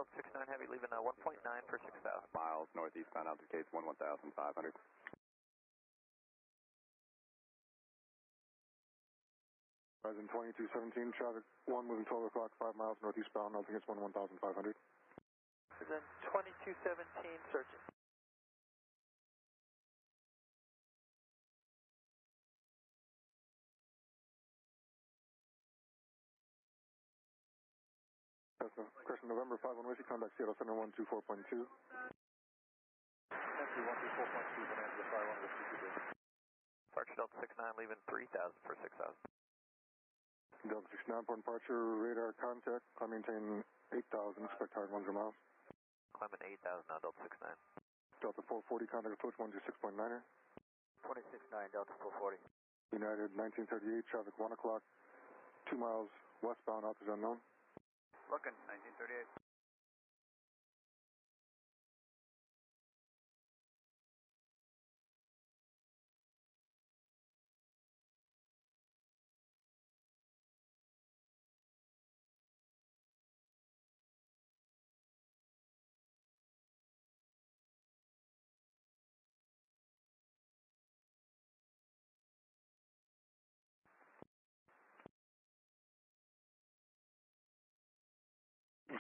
Delta 69 Heavy, leaving 1.9 per 6,000. Miles northeastbound altitude gates 11,500. Horizon 2217, traffic 1 moving 12 o'clock, 5 miles northeastbound, altitude gates 11,500. Then 2217, searching. Crescent November 51 Whiskey, contact Seattle Center 124.2. Thank you, 124.2, Bonanza 51 Whiskey, good day. Departure Delta 69, leaving 3,000 for 6,000. Delta 69, port departure, radar contact, climb maintain 8,000, expect hard 10 miles. Climbing 8,000 now, Delta 69. Delta 440, contact approach 126.9er. 26.9, Delta 440. United 1938, traffic 1 o'clock, 2 miles westbound, altitude unknown. Looking, 1938.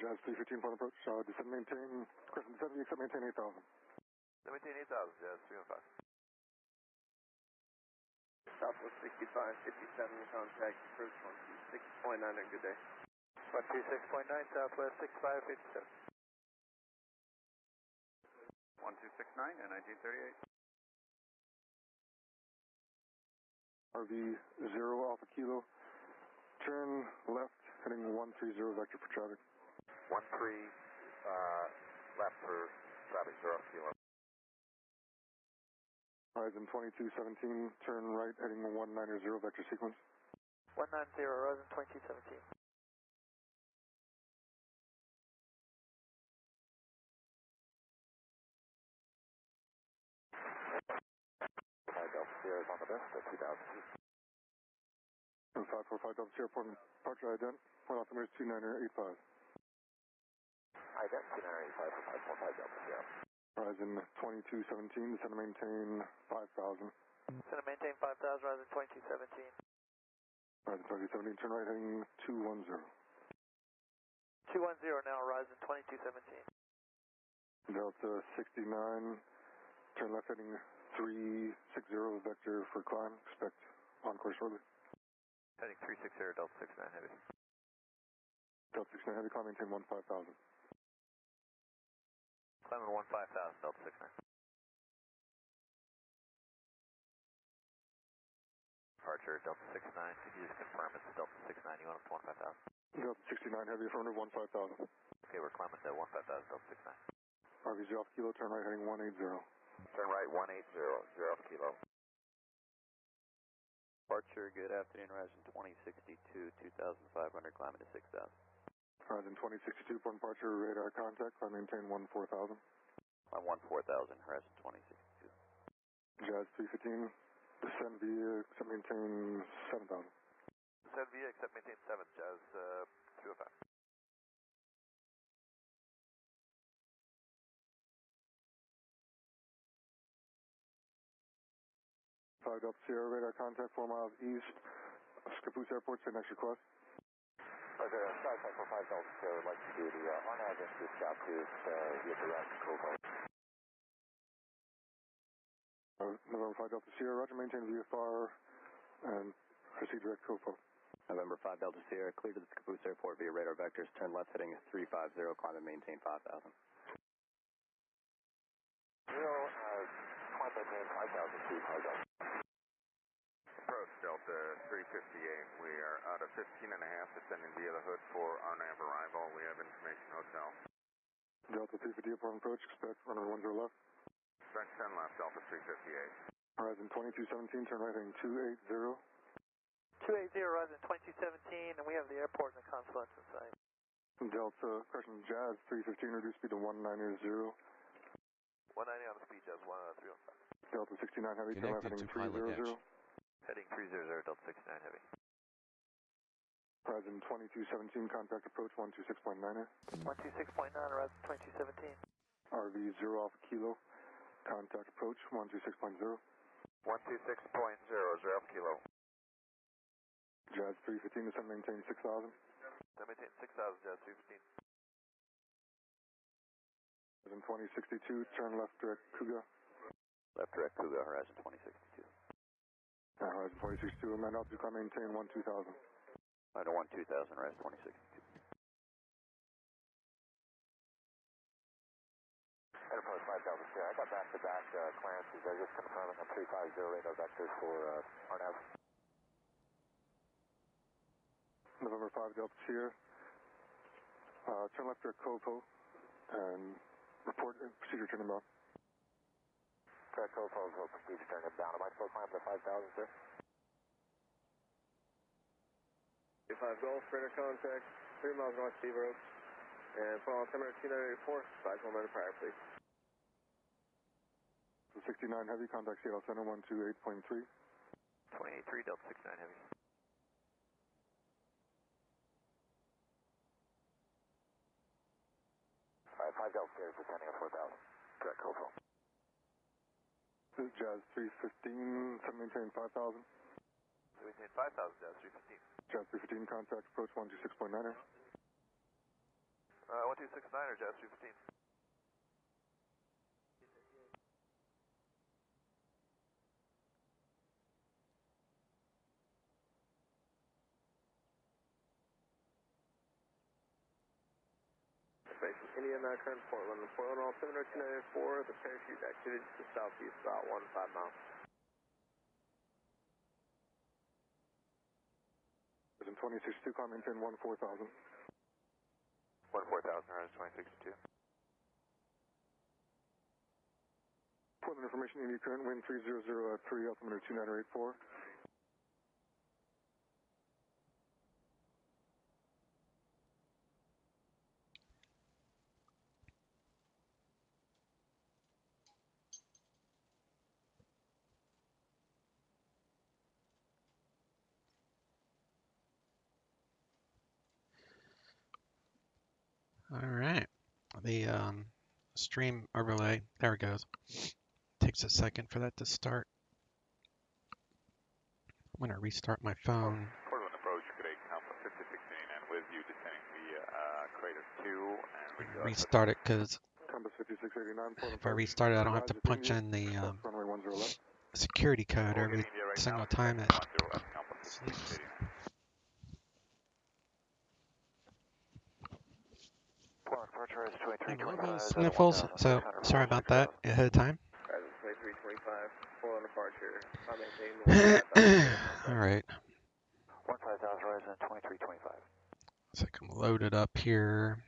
Jazz 315, port approach, descend maintain, Crescent 70, except maintain 8,000. Maintain 8,000, Jazz 315. Southwest 6557, contact approach 126.9, good day. 126.9, Southwest 6557. 1269 and 1938. RV 0 Alpha Kilo, turn left, heading 130 vector for traffic. 13 left for traffic 0 kilo. Horizon 2217, turn right, heading 190 vector sequence. 190, Horizon 2217. Delta Sierra is on the best at 2,000 feet. 545 Delta Sierra, port departure ident, point altimeter 2985. Ident 2985 for 545 Delta Sierra. Horizon 2217, descend to maintain 5,000. Descend to maintain 5,000, Horizon 2217. Horizon 2217, turn right, heading 210. 210 now, Horizon 2217. Delta 69, turn left, heading 360 vector for climb, expect on course shortly. Heading 360, Delta 69 Heavy. Delta 69 Heavy, climb maintain 15,000. Climbing 15,000, Delta 69. Departure, Delta 69. Could you just confirm it's Delta 69? You want up to 15,000? Delta 69 Heavy, affirmative 15,000. Okay, we're climbing to 15,000, Delta 69. RVZ off kilo, turn right, heading 180. Turn right 180, 0 kilo. Departure, good afternoon, Horizon 2062, 2,500, climbing to 6,000. Horizon 2062, port departure, radar contact, climb maintain 14,000. Climb 14,000, Horizon 2062. Jazz 315, descend via, except maintain 7,000. Descend via, except maintain 7, Jazz 205. Delta Sierra, radar contact 4 miles east of Scappoose Airport, send next request. Okay, Sky Cycle 5 Delta Sierra would like to do the RNAV into Scappoose via direct Coco. November 5 Delta Sierra, roger, maintain VFR and proceed direct Copo. November 5 Delta Sierra, clear to the Scappoose Airport via radar vectors, turn left heading 350, climb and maintain 5,000. Climb and maintain 5,000 feet, high Delta. Approach Delta 358. We are out of 15 and a half, descending via the hood for RNAV arrival. We have information hotel. Delta 350, upon approach, expect runway 10 left. Expect 10 left, Delta 358. Horizon 2217, turn right heading 280. 280, Horizon 2217, and we have the airport and the confluence in sight. Delta, Crescent Jazz 315, reduce speed to 190. 190 on the speed, Jazz 315. Delta 69 Heavy, turn left Connected heading to PilotEdge. 300. Heading 300, Delta 69 Heavy. Horizon 2217, contact approach 126.9. 126.9, Horizon 2217. RV 0 Alpha Kilo, contact approach 126.0. 126.0, 0 Kilo. Jazz 315, descend maintain 6,000. Descend maintain 6,000, Jazz 315. Horizon 2062, turn left direct Cougar. Left direct Cougar, Horizon 2062. Horizon 2062, amend altitude climb maintain 12,000. Item 12000, Horizon 2062. Enterprise 5000, I got back-to-back clearances. They're just confirming a 350 radar vector for RNAV. November 5 Delta here. Turn left direct Copo and report procedure turning down. Direct Copo, procedure turning down. Am I still climbing to 5,000, sir? 5 Golf, radar contact, 3 miles north, Steve Road. And follow altimeter 2984, 5 km prior, please. 69 Heavy, contact Seattle Center 128.3. 283, Delta 69 Heavy. Alright, 5 Delta here is descending at 4,000. Direct Copo. This is Jazz 315, turn maintain 5,000. Maintain 5,000, Jazz 315. Jazz 315, contact approach 126.9. 1269 or Jazz 315. Space India, now current Portland. Portland, altimeter 2984, the parachute activity to the southeast about 15 miles. Horizon 2062, climb maintain 14,000. 14,000, Horizon 2062. Portland information, India current wind 300 at 3, altimeter 2984. All right, the stream overlay, there it goes. Takes a second for that to start. I'm gonna restart my phone. Portland approach, grade Alpha 5016, and with you descending via crater 2 and Restart it because Compass 5689, if I restart it, I don't have to punch in the runway 10 left. security code every single time it sleeps. Having a little bit of sniffles, so sorry about that ahead of time. Horizon 2325, Portland departure. Maintain 15,000. All right, 15,000, Horizon 2325. so I can load it up here.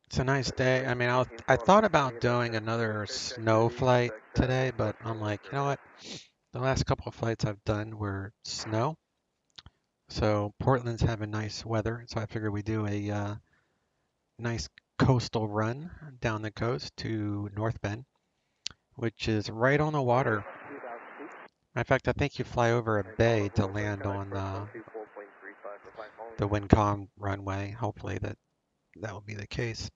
It's a nice day. I mean, I thought about doing another snow flight today, but I'm like, you know what? The last couple of flights I've done were snow. So Portland's having nice weather, so I figured we do a nice coastal run down the coast to North Bend, which is right on the water. In fact, I think you fly over a bay to land on the WinCom runway. Hopefully that will be the case.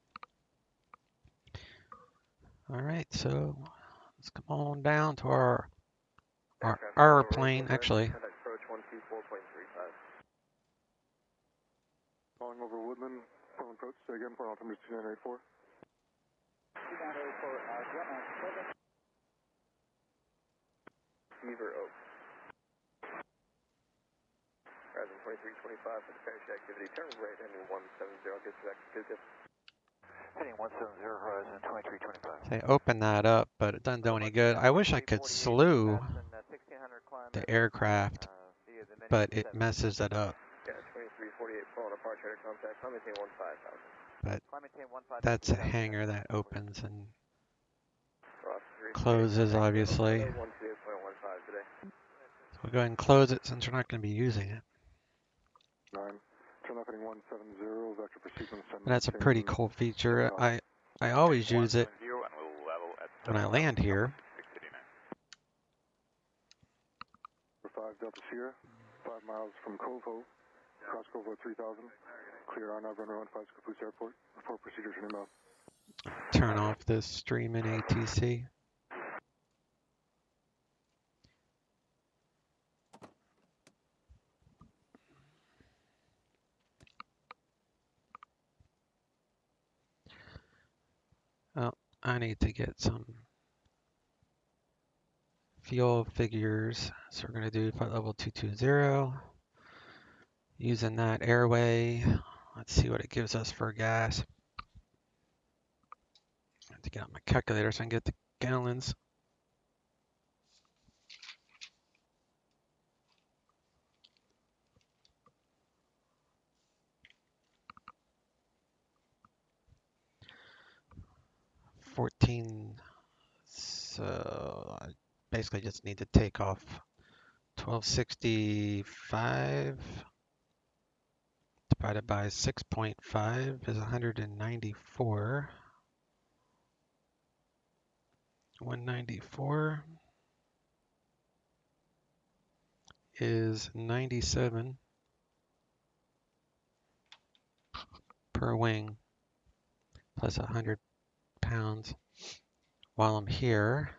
All right, so let's come on down to our airplane, actually. Calling over Woodland, Portland approach, say again, Portland altimeter 2984. 2984, Beaver Oak. Horizon 2325 for the parachute activity. Turn right heading 170. Get back to Cougar. Heading 170, Horizon 2325. They opened that up, but it doesn't do any good. I wish I could slew the aircraft, but it messes it up. Yeah, 2348, Portland departure contact. Maintain 15,000. But that's a hangar that opens and closes, obviously. So we'll go ahead and close it since we're not going to be using it. 9, turn left heading 170, vector proceed and send. That's a pretty cool feature. I always use it when I land here. Delta Sierra, 5 miles from Cove Ho, cross Cove Ho 3000, clear on runway 15 Caboose Airport, report procedures and inbound. Turn off this stream in ATC. Oh, I need to get some fuel figures. So we're going to do flight level 220. Using that airway. Let's see what it gives us for gas. I have to get out my calculator so I can get the gallons. $14. So I basically just need to take off 1265 divided by 6.5 is 194. 194 is 97 per wing plus 100 pounds. While I'm here,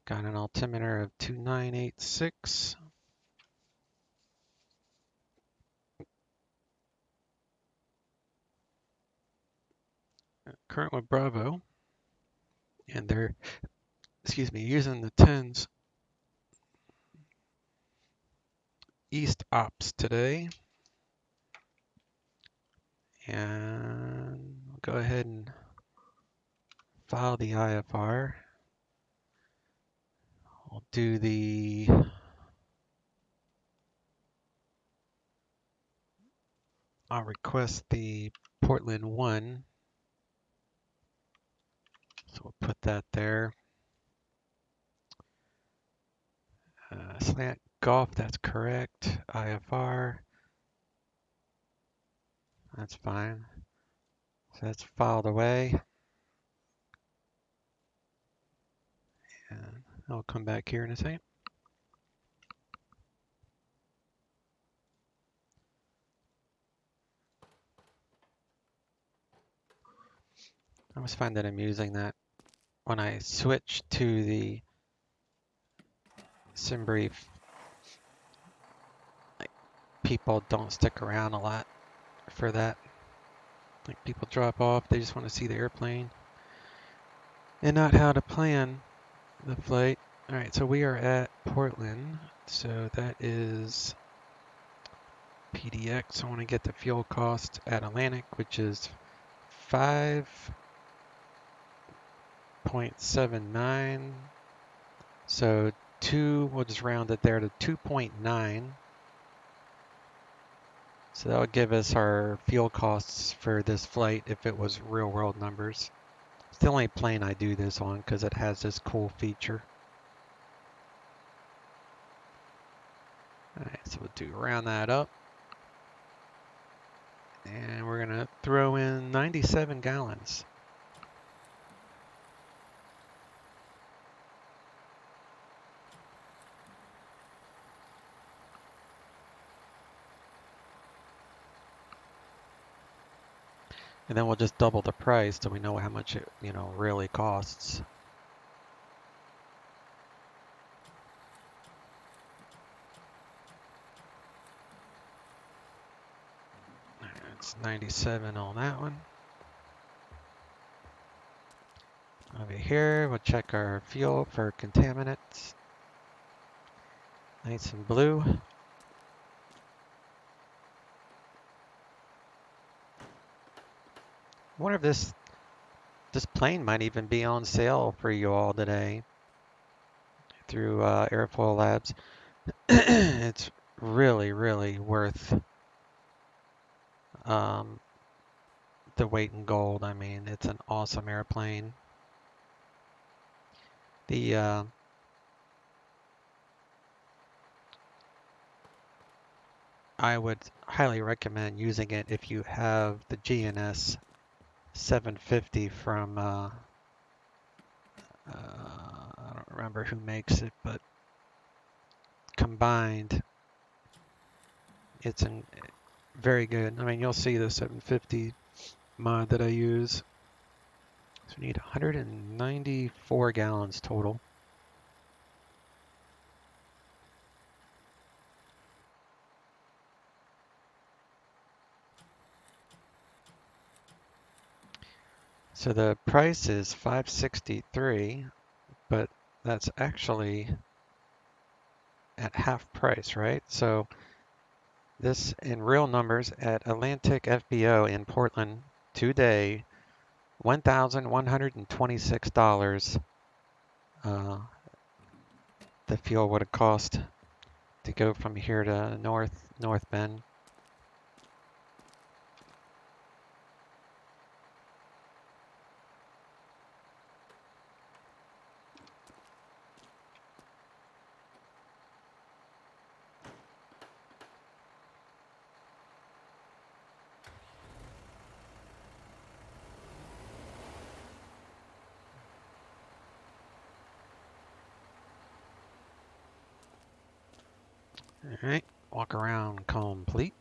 got an altimeter of 2986. Current with Bravo, and they're, using the 10s east ops today. And we'll go ahead and file the IFR. We'll do the I'll request the Portland 1. So we'll put that there. Slant golf, that's correct. IFR, that's fine. So that's filed away. And I'll come back here in a second. I always find that amusing that when I switch to the sim brief, like, people don't stick around a lot for that. Like, people drop off, they just want to see the airplane and not how to plan the flight. All right, so we are at Portland. So that is PDX. I want to get the fuel cost at Atlantic, which is 5.79. So we'll just round it there to 2.9. So that'll give us our fuel costs for this flight if it was real world numbers. It's the only plane I do this on because it has this cool feature. All right, so we'll round that up. And we're going to throw in 97 gallons. And then we'll just double the price so we know how much it, really costs. It's 97 on that one. Over here, we'll check our fuel for contaminants. Nice and blue. I wonder if this plane might even be on sale for you all today through Airfoil Labs. It's really, really worth the weight in gold. I mean, it's an awesome airplane. I would highly recommend using it if you have the GNS 750 from I don't remember who makes it, but combined, it's very good. I mean, you'll see the 750 mod that I use. So we need 194 gallons total. So the price is $563, but that's actually at half price, right? So this in real numbers at Atlantic FBO in Portland today, $1,126. The fuel would have cost to go from here to North Bend. All right, walk around complete.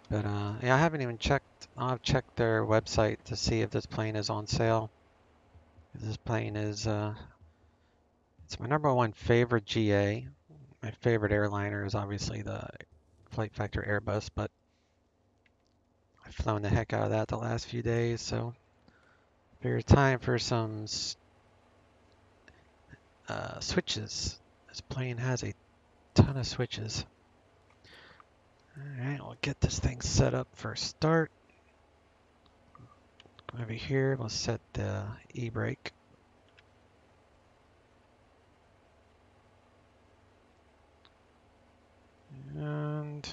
But yeah, I haven't even checked. I've checked their website to see if this plane is on sale. This plane is it's my #1 favorite GA. My favorite airliner is obviously the Flight Factor Airbus, but I've flown the heck out of that the last few days, so figure time for some switches. This plane has a ton of switches. All right, we'll get this thing set up for start. Over here, we'll set the e-brake. And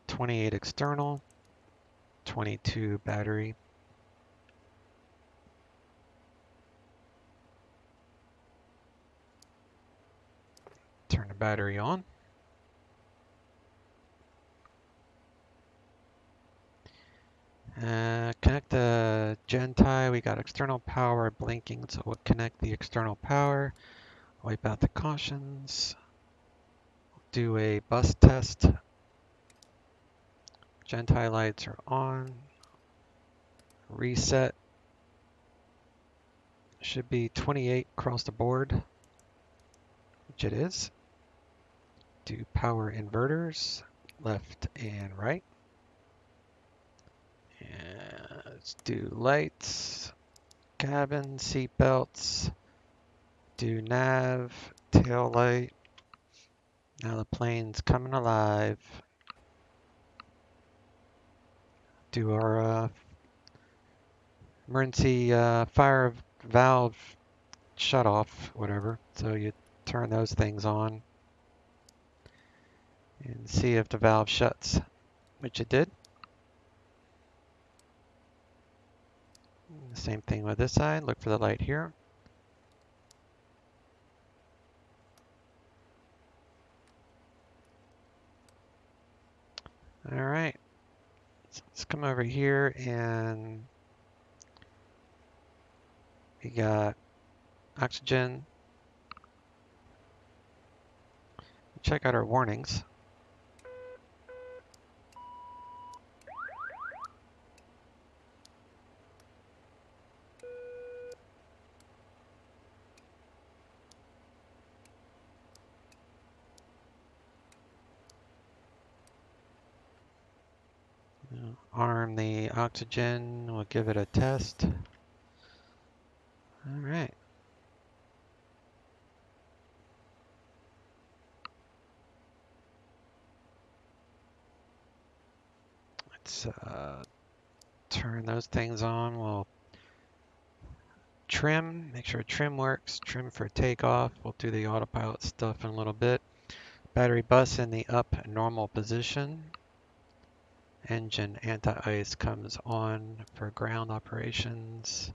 28 external, 22 battery. Turn the battery on. Connect the gen tie. We got external power blinking, so we'll connect the external power. Wipe out the cautions. Do a bus test. Gen tie lights are on. Reset. Should be 28 across the board, which it is. Do power inverters, left and right. And let's do lights, cabin, seat belts, do nav, tail light. Now the plane's coming alive. Do our emergency fire valve shut off, whatever. So you turn those things on and see if the valve shuts, which it did. Same thing with this side. Look for the light here. All right. So let's come over here and we got oxygen. Check out our warnings. Arm the oxygen. We'll give it a test. All right. Let's turn those things on. We'll trim, make sure trim works. Trim for takeoff. We'll do the autopilot stuff in a little bit. Battery bus in the up normal position. Engine anti-ice comes on for ground operations.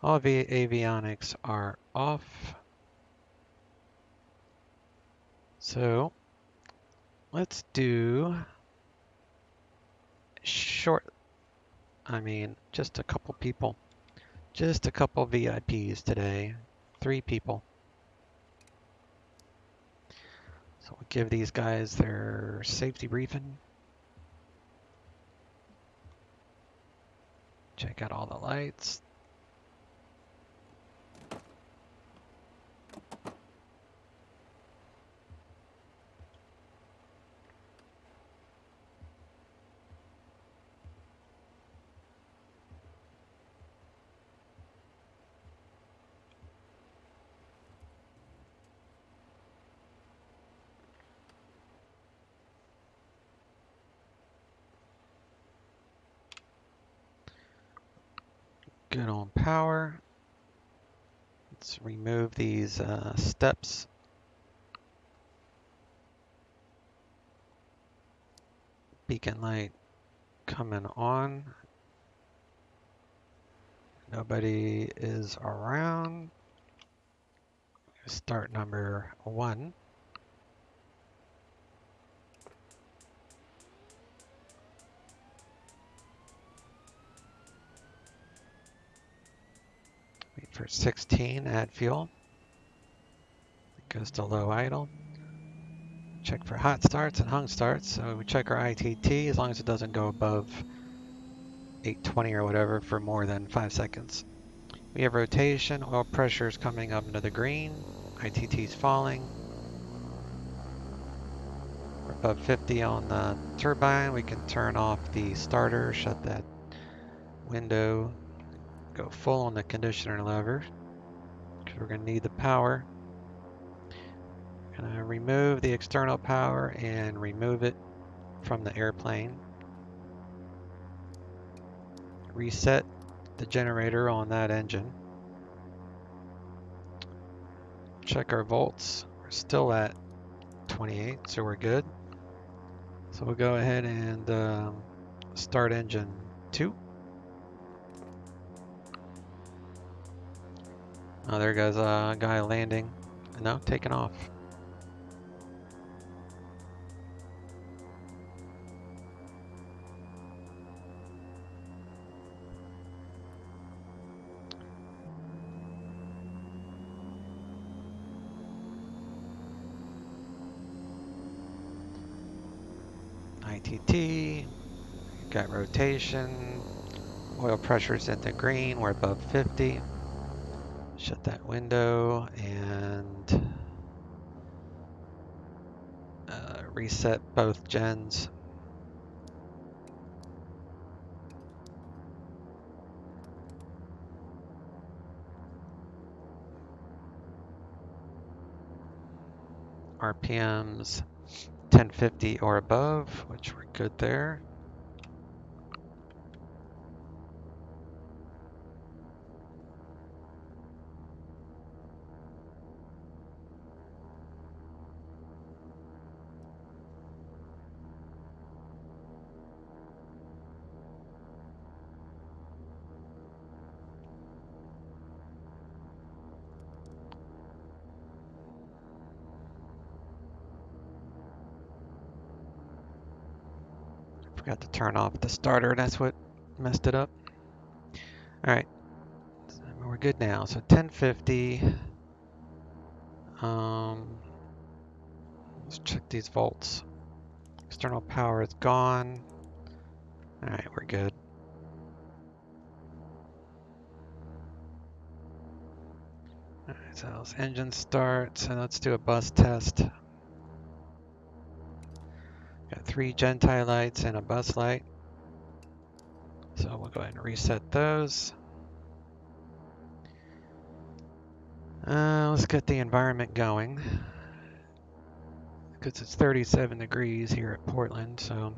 All avionics are off. So let's do just a couple people. Just a couple VIPs today. 3 people. So we'll give these guys their safety briefing. Check out all the lights. Good on power. Let's remove these steps. Beacon light coming on. Nobody is around. Start number 1. Wait for 16, add fuel. It goes to low idle. Check for hot starts and hung starts. So we check our ITT as long as it doesn't go above 820 or whatever for more than 5 seconds. We have rotation, oil pressure is coming up into the green, ITT is falling. We're above 50 on the turbine. We can turn off the starter, shut that window, go full on the conditioner lever because we're going to need the power. Going to remove the external power and remove it from the airplane. Reset the generator on that engine. Check our volts. We're still at 28, so we're good. So we'll go ahead and start engine 2. Oh, there goes a guy landing. No, taking off. ITT, got rotation, oil pressure's in the green, we're above 50. Shut that window and reset both gens. RPMs 1050 or above, which we're good there. Forgot to turn off the starter, that's what messed it up. Alright, so we're good now. So 1050. Let's check these volts. External power is gone. Alright, we're good. Alright, so let's engine start, and let's do a bus test. Got 3 Genti lights and a bus light. So we'll go ahead and reset those. Let's get the environment going. Because it's 37 degrees here at Portland, so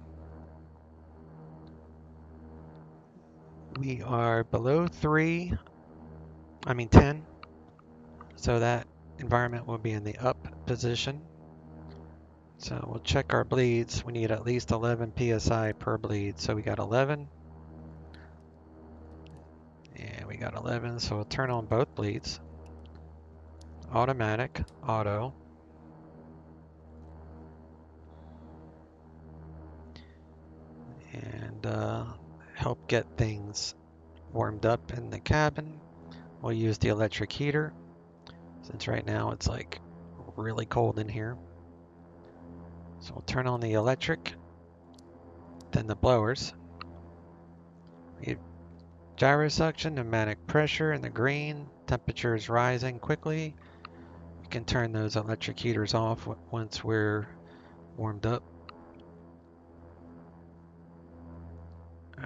we are below 10. So that environment will be in the up position. So we'll check our bleeds. We need at least 11 psi per bleed. So we got 11. And we got 11, so we'll turn on both bleeds. Automatic, auto. and help get things warmed up in the cabin. We'll use the electric heater since right now it's like really cold in here. So we'll turn on the electric, then the blowers. Gyro suction, pneumatic pressure in the green, temperature is rising quickly. We can turn those electric heaters off once we're warmed up.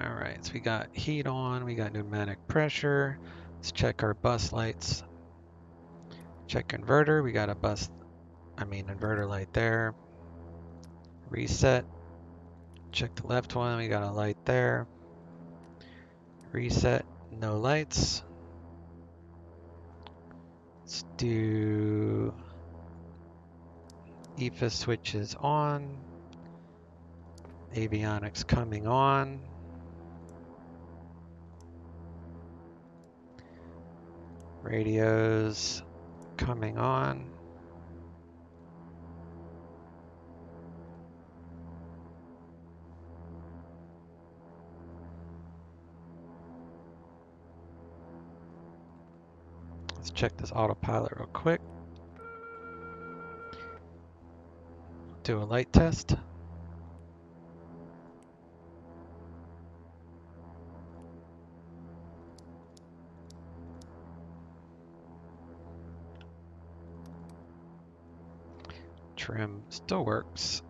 Alright, so we got heat on, we got pneumatic pressure. Let's check our bus lights. Check inverter, we got a inverter light there. Reset. Check the left one, we got a light there. Reset, no lights. Let's do EFA switches on. Avionics coming on. Radios coming on. Let's check this autopilot real quick. Do a light test. Trim still works.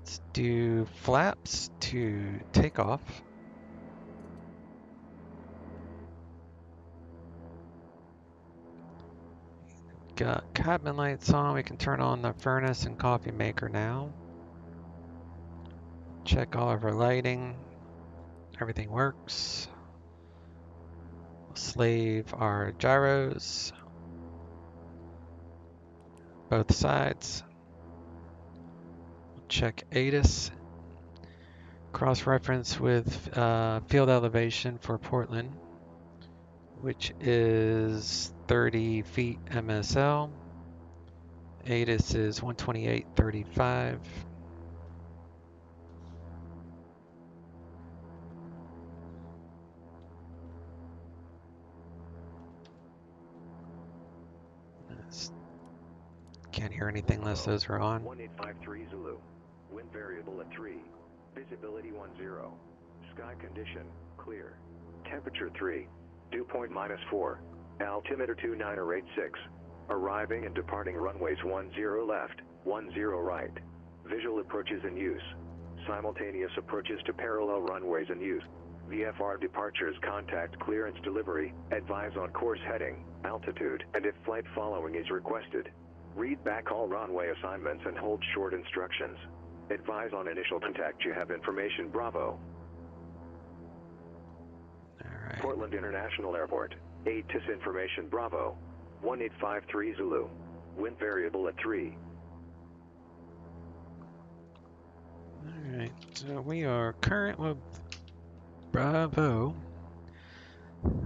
Let's do flaps to take off. Got cabin lights on. We can turn on the furnace and coffee maker now. Check all of our lighting. Everything works. We'll slave our gyros. Both sides. We'll check ATIS. Cross-reference with field elevation for Portland, which is 30 feet MSL. ATIS is 128.35. Can't hear anything unless those are on. 1853 Zulu. Wind variable at 3. Visibility 10. Sky condition, clear. Temperature 3. Dew point -4. Altimeter 2986. Arriving and departing runways 10 left, 10 right. Visual approaches in use. Simultaneous approaches to parallel runways in use. VFR departures, contact clearance delivery, advise on course heading, altitude, and if flight following is requested. Read back all runway assignments and hold short instructions. Advise on initial contact. You have information, Bravo. Alright. Portland International Airport. ATIS information, Bravo. 1853 Zulu. Wind variable at 3. Alright, so we are current with Bravo,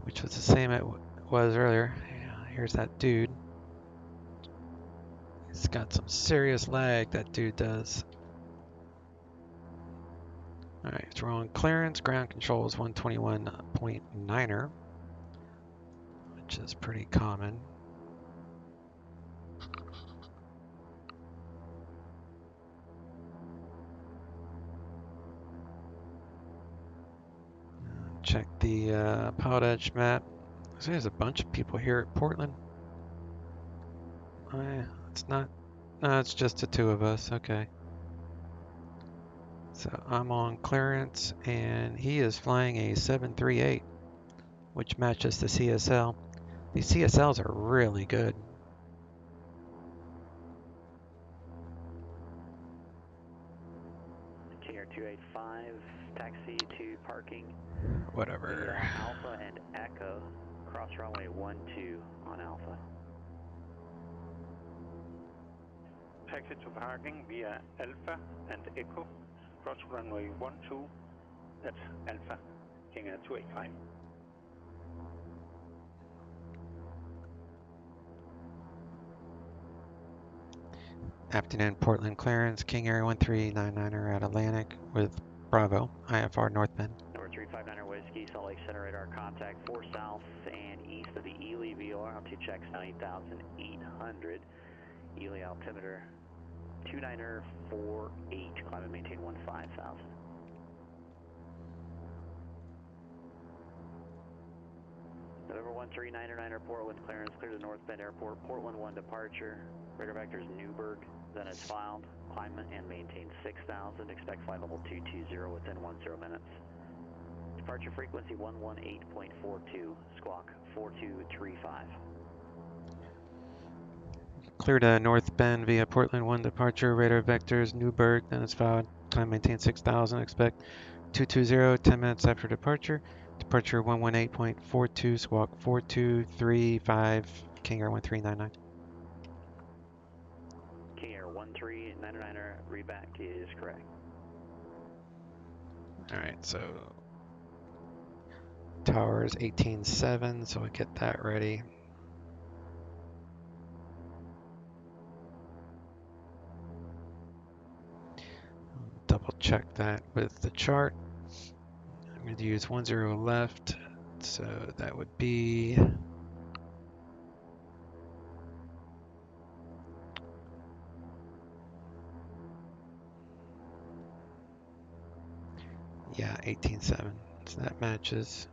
which was the same it was earlier. Yeah, here's that dude. He's got some serious lag, that dude does. Alright, so we're on clearance. Ground control is 121.9er, which is pretty common. Check the PilotEdge map. So there's a bunch of people here at Portland. It's not. No, it's just the two of us. Okay. So I'm on clearance, and he is flying a 738, which matches the CSL. These CSLs are really good. Tier 285, taxi to parking. Whatever. Alpha and Echo, cross runway 12 on Alpha. Taxi to parking via Alpha and Echo, cross runway 12, that's Alpha, King 285. Afternoon, Portland clearance, King Air 1399er at Atlantic with Bravo, IFR northbound. Number 359er Whiskey, Salt Lake Center radar contact 4 south and east of the Ely VOR, altitude checks 9,800. Ely altimeter 29er48, climb and maintain 15,000. November 139er Portland clearance, clear to North Bend Airport, Portland 1 departure, radar vector is Newburgh, then it's filed, climb and maintain 6,000, expect flight level 220 within 10 minutes. Departure frequency 118.42, squawk 4235. Clear to North Bend via Portland 1 departure, radar vectors Newburgh, then it's filed, climb maintain 6,000, expect 220 10 minutes after departure. Departure 118.42, squawk 4235, King Air 1399. King Air 1399er, reback is correct. Alright, so tower is 18.7, so we get that ready. Double check that with the chart. I'm going to use 10 left, so that would be yeah, 18.7, so that matches.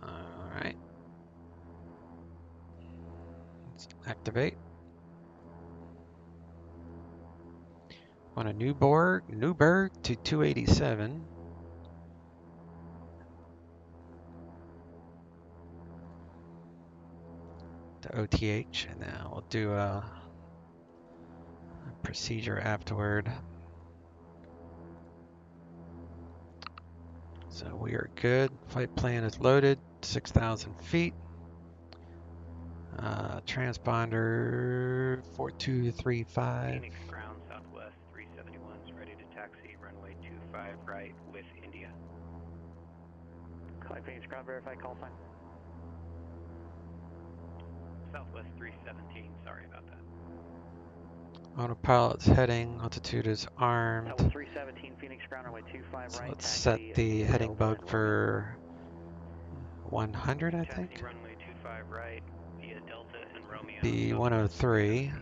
Alright. Let's activate. On a Newburgh to 287. To OTH, and then we'll do a procedure afterward. So we are good. Flight plan is loaded, 6,000 feet. Transponder 4235. Phoenix ground, Southwest 371 is ready to taxi, runway 25 right with India. Phoenix ground, verify call sign. Southwest 317, sorry about that. Autopilot's heading, altitude is armed. Southwest 317, Phoenix ground, runway 25 So right, let's taxi, set the India heading Delta bug and for 100, I Taxi think. runway 25 right, via Delta and Romeo. Be Southwest 103.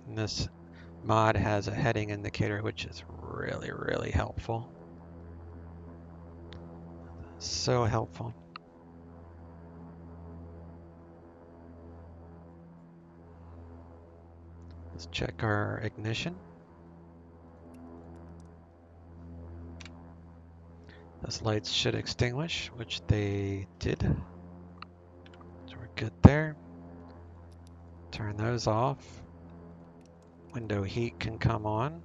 And this mod has a heading indicator, which is really, really helpful. So helpful. Let's check our ignition. Those lights should extinguish, which they did. So we're good there. Turn those off. Window heat can come on.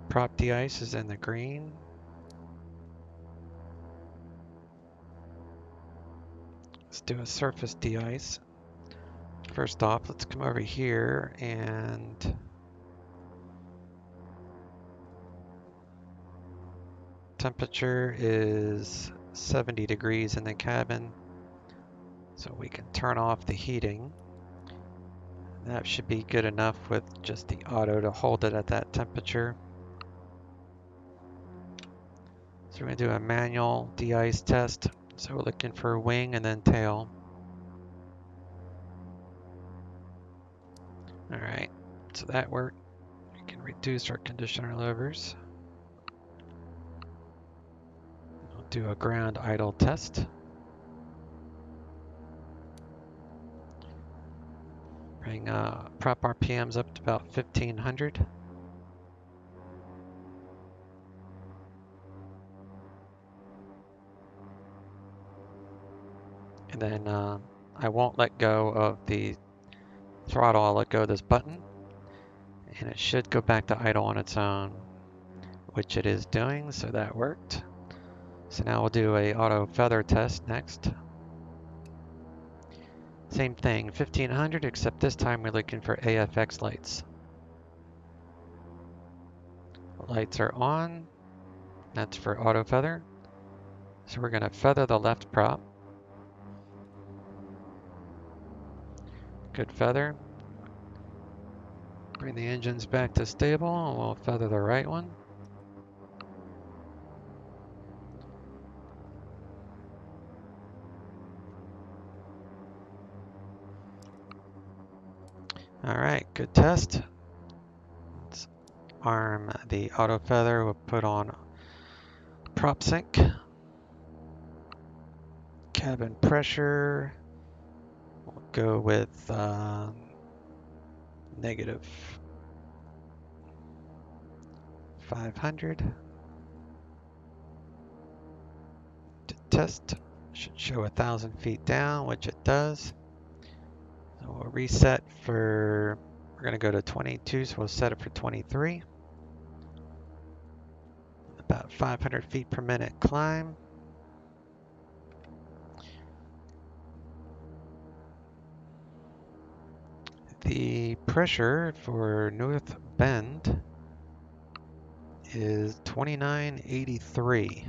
Prop de-ice is in the green. Let's do a surface de-ice. First off, let's come over here and temperature is 70 degrees in the cabin, so we can turn off the heating. That should be good enough with just the auto to hold it at that temperature. So we're going to do a manual de-ice test. So we're looking for wing and then tail. Alright, so that worked. We can reduce our conditioner levers. We'll do a ground idle test. Bring prop RPMs up to about 1500. And then I won't let go of the throttle, I'll let go of this button. And it should go back to idle on its own, which it is doing, so that worked. So now we'll do a auto feather test next. Same thing, 1500, except this time we're looking for AFX lights. Lights are on, that's for auto feather. So we're gonna feather the left prop. Good feather. Bring the engines back to stable and we'll feather the right one. Alright, good test. Let's arm the auto feather. We'll put on prop sync. Cabin pressure. We'll go with negative 500. To test, should show 1,000 feet down, which it does. So we'll reset for, we're going to go to 22, so we'll set it for 23. About 500 feet per minute climb. The pressure for North Bend is 2983.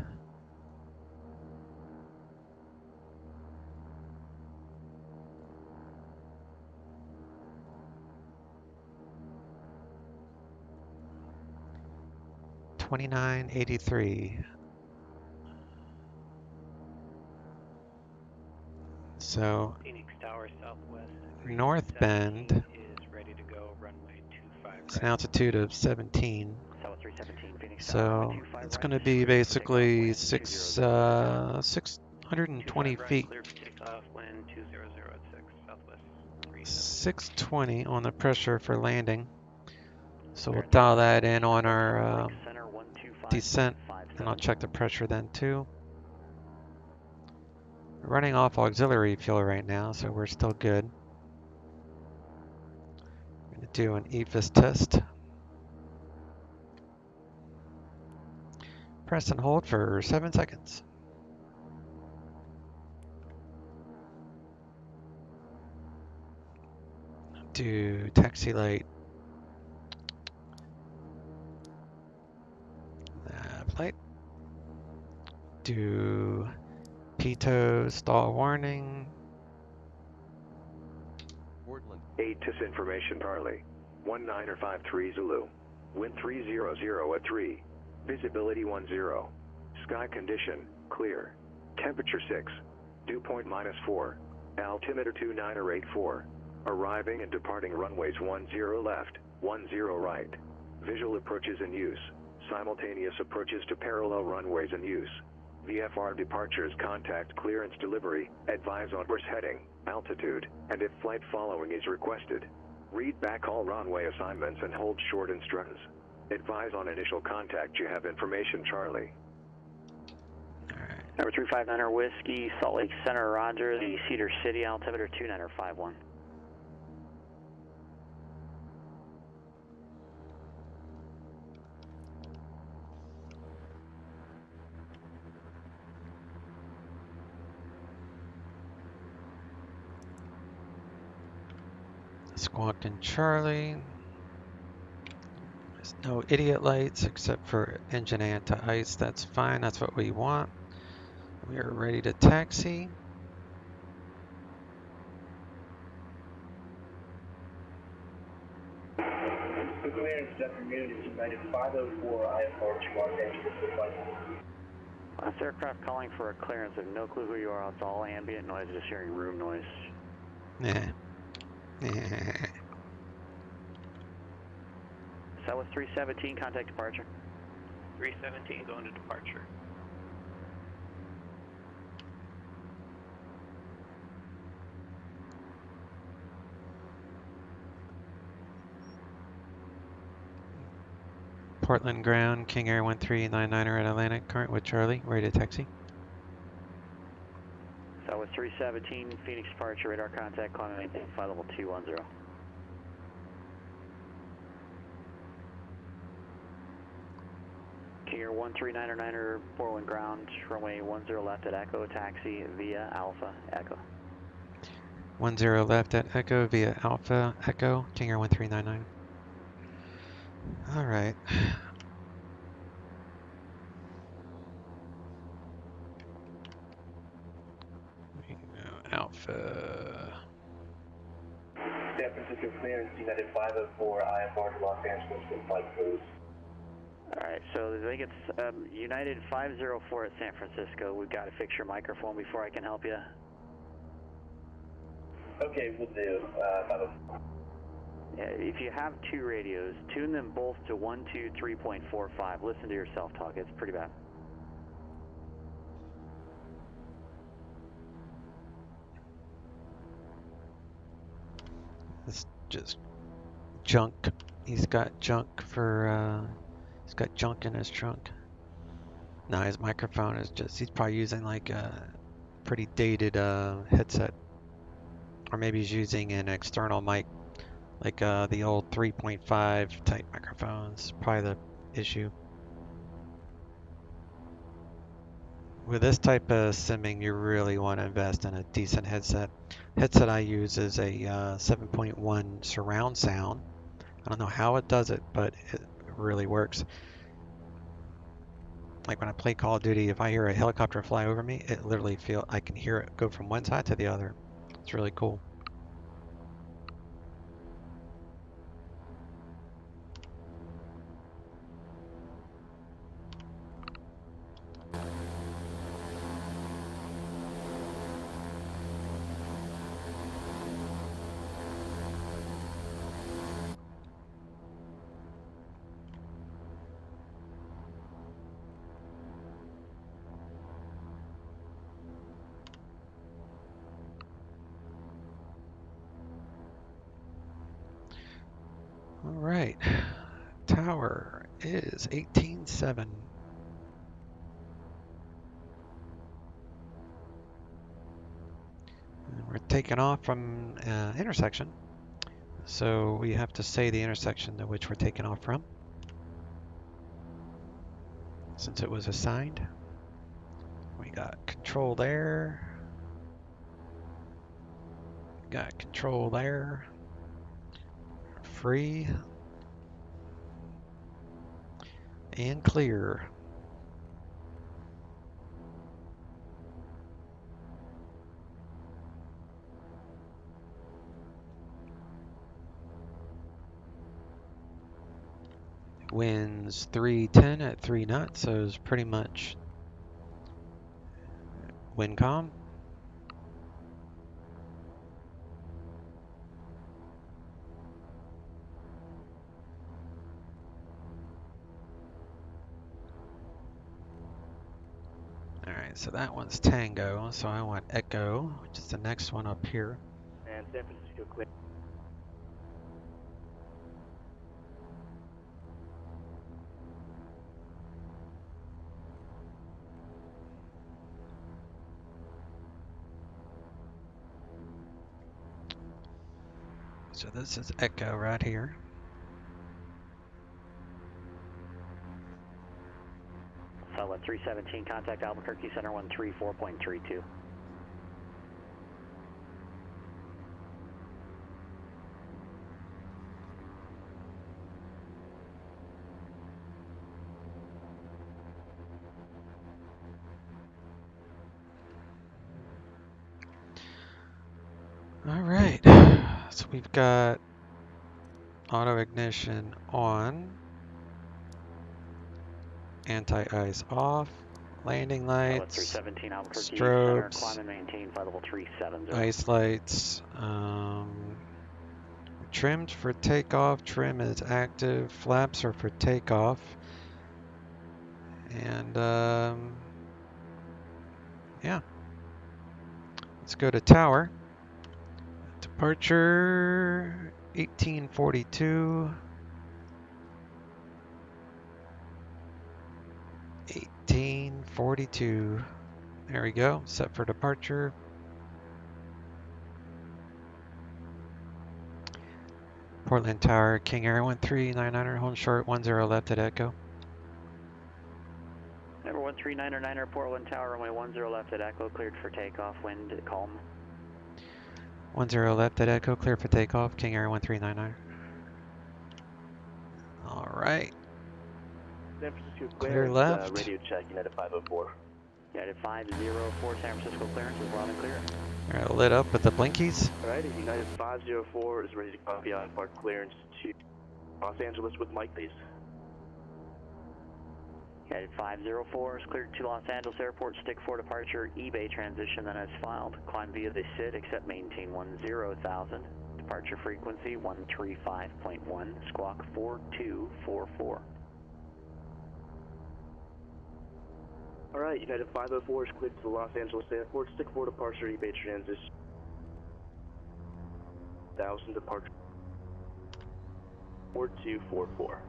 So Phoenix Tower Southwest. North Bend is ready to go. Runway 25 is an altitude of 17. South 317, Phoenix Tower, So runway 25 it's right. going to be basically Takeoff, wind 620 right, feet. clear for takeoff, wind 200 at 6, southwest 317. 620 on the pressure for landing. So we'll dial that in on our descent, and I'll check the pressure then too. We're running off auxiliary fuel right now, so we're still good. I'm going to do an EFIS test. Press and hold for 7 seconds. Do taxi light. Light. Do PITO stall warning. 8 TIS information Charlie. 1953 Zulu. Wind 300 at 3. Visibility 10. Sky condition, clear. Temperature 6. Dew point -4. Altimeter 2984. Arriving and departing runways 10 left, 10 right. Visual approaches in use. Simultaneous approaches to parallel runways in use. VFR departures contact clearance delivery, advise on course heading, altitude, and if flight following is requested. Read back all runway assignments and hold short instructions. Advise on initial contact you have information Charlie. Number 359er Whiskey, Salt Lake Center, Roger, the Cedar City, altimeter 2951. Squawking Charlie. There's no idiot lights except for engine anti-ice. That's fine. That's what we want. We are ready to taxi. Clearance afternoon is United 504 IFR to Los Angeles. Last aircraft calling for a clearance. I have no clue who you are. It's all ambient noise, just hearing room noise. Yeah. Southwest 317, contact departure. 317 going to departure. Portland ground, King Air 1399er at Atlantic, current with Charlie, ready to taxi. Southwest 317, Phoenix departure, radar contact, climb maintain, flight level 210. King Air 1399er, Portland ground, runway 10 left at Echo, taxi via Alpha, Echo. 10 left at Echo via Alpha, Echo, King Air 1399. All right. Alpha. San Francisco clearance, United 504, IFR to Los Angeles with flight crews. Alright, so I think it's United 504 at San Francisco. We've got to fix your microphone before I can help you. Okay, we'll do. Yeah, if you have two radios, tune them both to 123.45. Listen to yourself talk. It's pretty bad. It's just junk. He's got junk in his trunk. No, his microphone is just, he's probably using like a pretty dated headset. Or maybe he's using an external mic, like the old 3.5 type microphones. Probably the issue. With this type of simming, you really want to invest in a decent headset. Headset I use is a 7.1 surround sound. I don't know how it does it, but it really works. Like when I play Call of Duty, if I hear a helicopter fly over me, it literally I can hear it go from one side to the other. It's really cool. All right, tower is 18.7. And we're taking off from intersection, so we have to say the intersection to which we're taking off from, since it was assigned. We got control there. Got control there. Free and clear. Winds 310 at 3 knots, so it's pretty much wind calm. Alright, so that one's Tango, so I want Echo, which is the next one up here. And San Francisco clear. So this is Echo right here. Southwest 317, contact Albuquerque Center 134.32. All right, so we've got auto ignition on, anti-ice off, landing lights, 317 Albuquerque strobes, Center, climb and maintain flight level 370. ice lights, trimmed for takeoff, trim is active, flaps are for takeoff, and yeah, let's go to tower. Departure 1842. 1842. There we go. Set for departure. Portland Tower, King Air 139er, hold short 10 left at Echo. Number 139er, Portland Tower, runway 10 left at Echo, cleared for takeoff, wind calm. 10 left at Echo, clear for takeoff, King Air 139er. All right. San Francisco Clear clearance, left. radio check, United 504. United 504, San Francisco clearance is loud and clear. All right, lit up with the blinkies. Alright, United 504 is ready to copy on park clearance to Los Angeles with Mike, please. United 504 is cleared to Los Angeles Airport, stick for departure, eBay transition, then as filed. Climb via the SID, except maintain 10,000. Departure frequency 135.1, squawk 4244. Alright, United 504 is cleared to the Los Angeles Airport, stick for departure, eBay transition. 1,000 departure. 4244.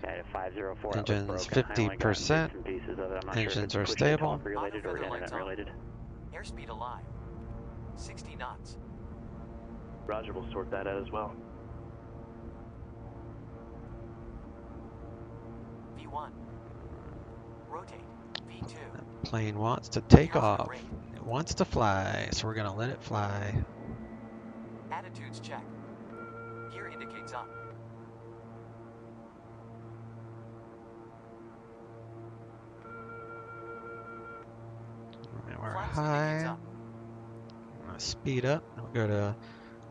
United 504. Engines 50%. Engines are stable. Related or internet related. Airspeed alive. 60 knots. Roger, we'll sort that out as well. V1. Rotate. V2. Plane wants to take off. It wants to fly, so we're gonna let it fly. Attitudes check. Gear indicates up. We're high. I'm gonna speed up. We'll go to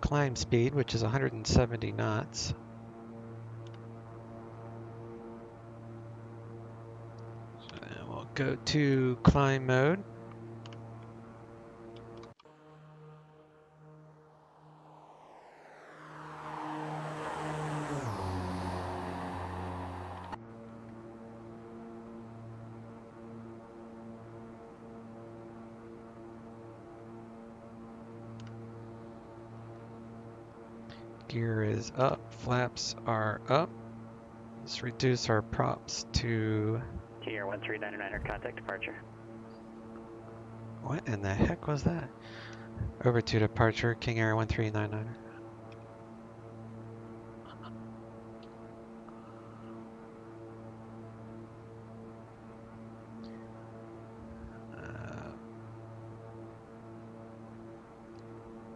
climb speed, which is 170 knots. So then we'll go to climb mode. Gear is up, flaps are up. Let's reduce our props to... TR 1399er, contact departure. What in the heck was that? Over to departure, King Air 1399er.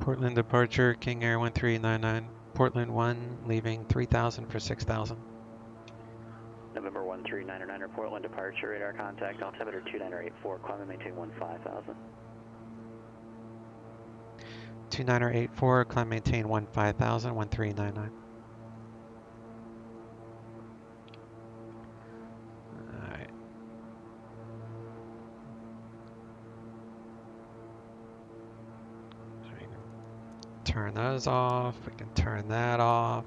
Portland departure, King Air 1399. Portland 1, leaving 3,000 for 6,000. November 1399er, Portland departure, radar contact, altimeter 2984, climb and maintain 15,000. 2984, climb maintain 15,000, 1399. Alright. So we can turn those off, we can turn that off.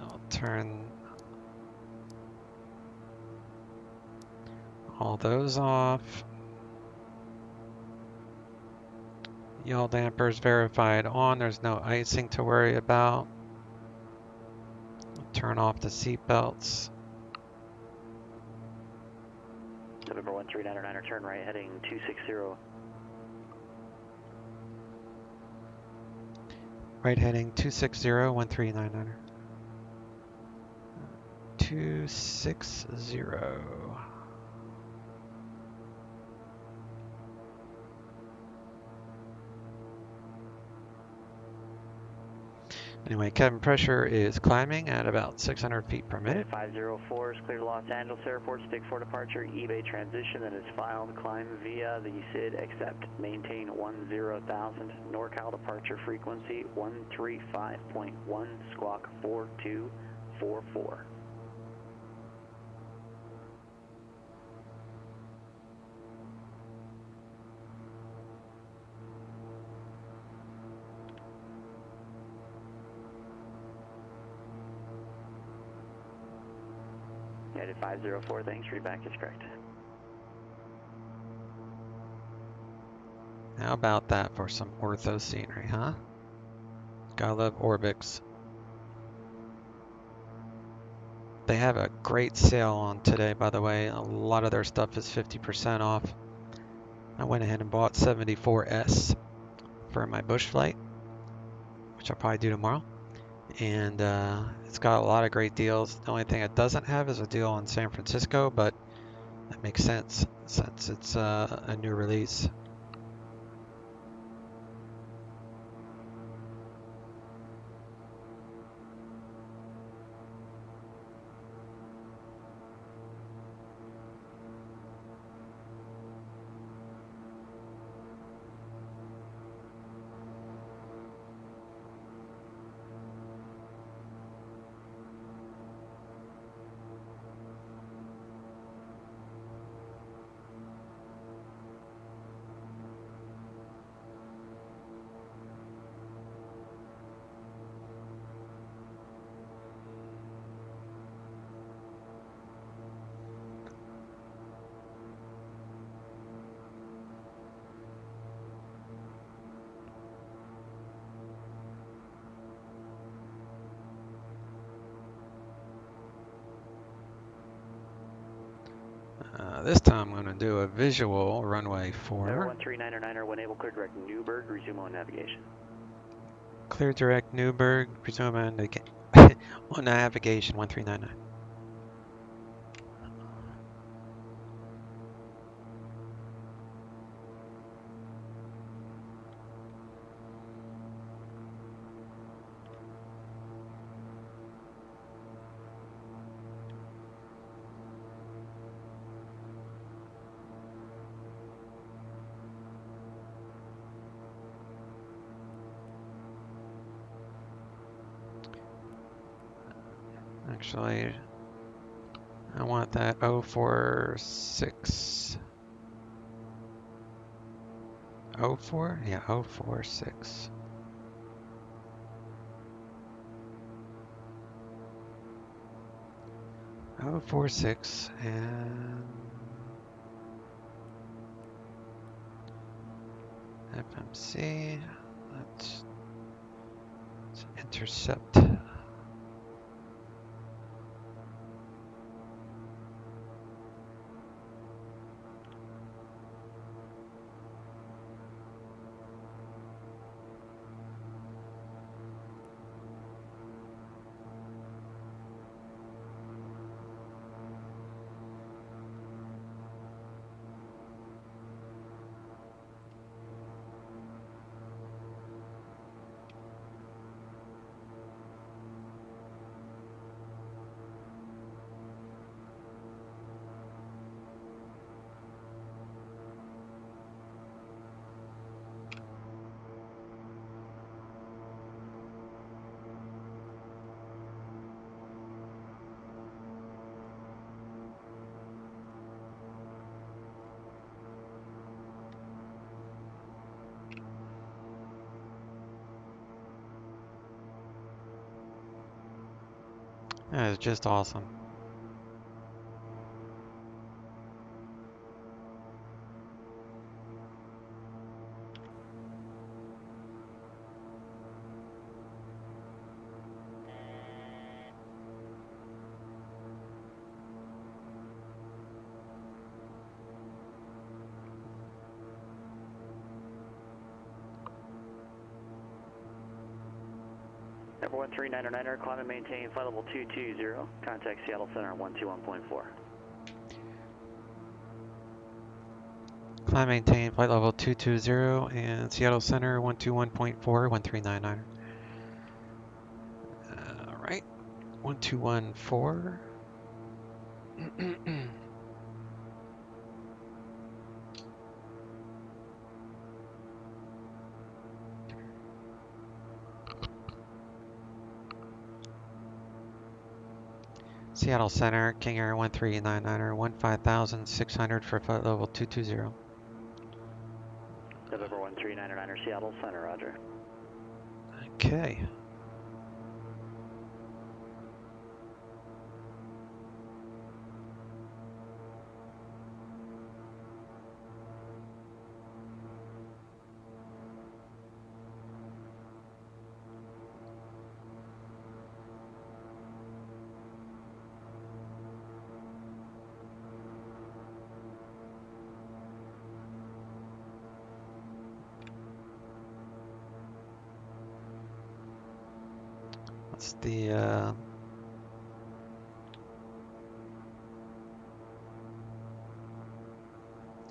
We'll turn all those off. Yaw dampers verified on. There's no icing to worry about. Turn off the seat belts. November 1399er, turn right heading 260. Right heading 260, 1399er. 260. Anyway, cabin pressure is climbing at about 600 feet per minute. 504 is clear to Los Angeles Airport, stick for departure, eBay transition, and is filed, climb via the SID, accept, maintain 10,000, NorCal departure frequency 135.1, squawk 4244. United 504, thanks, readback is correct. How about that for some ortho scenery, huh? Gotta love Orbix. They have a great sale on today, by the way. A lot of their stuff is 50% off. I went ahead and bought 74S for my bush flight, which I'll probably do tomorrow. And it's got a lot of great deals. The only thing it doesn't have is a deal in San Francisco, but that makes sense since it's a new release. This time I'm going to do a visual runway 4. Tower 139er, when able, clear direct Newburgh, resume on navigation. Clear direct Newburgh, resume on navigation 1399. Actually, I want that 046. 04? Yeah, 046. Oh, 46 and FMC. Let's intercept. That is just awesome. Number 139er, climb and maintain flight level 220. Contact Seattle Center 121.4. Climb maintain flight level 220 and Seattle Center 121.4, 1399er. Alright, 1214. Seattle Center, King Air 1399er, 15,600 for flight level 220. November 139er, Seattle Center, roger. Okay. That's the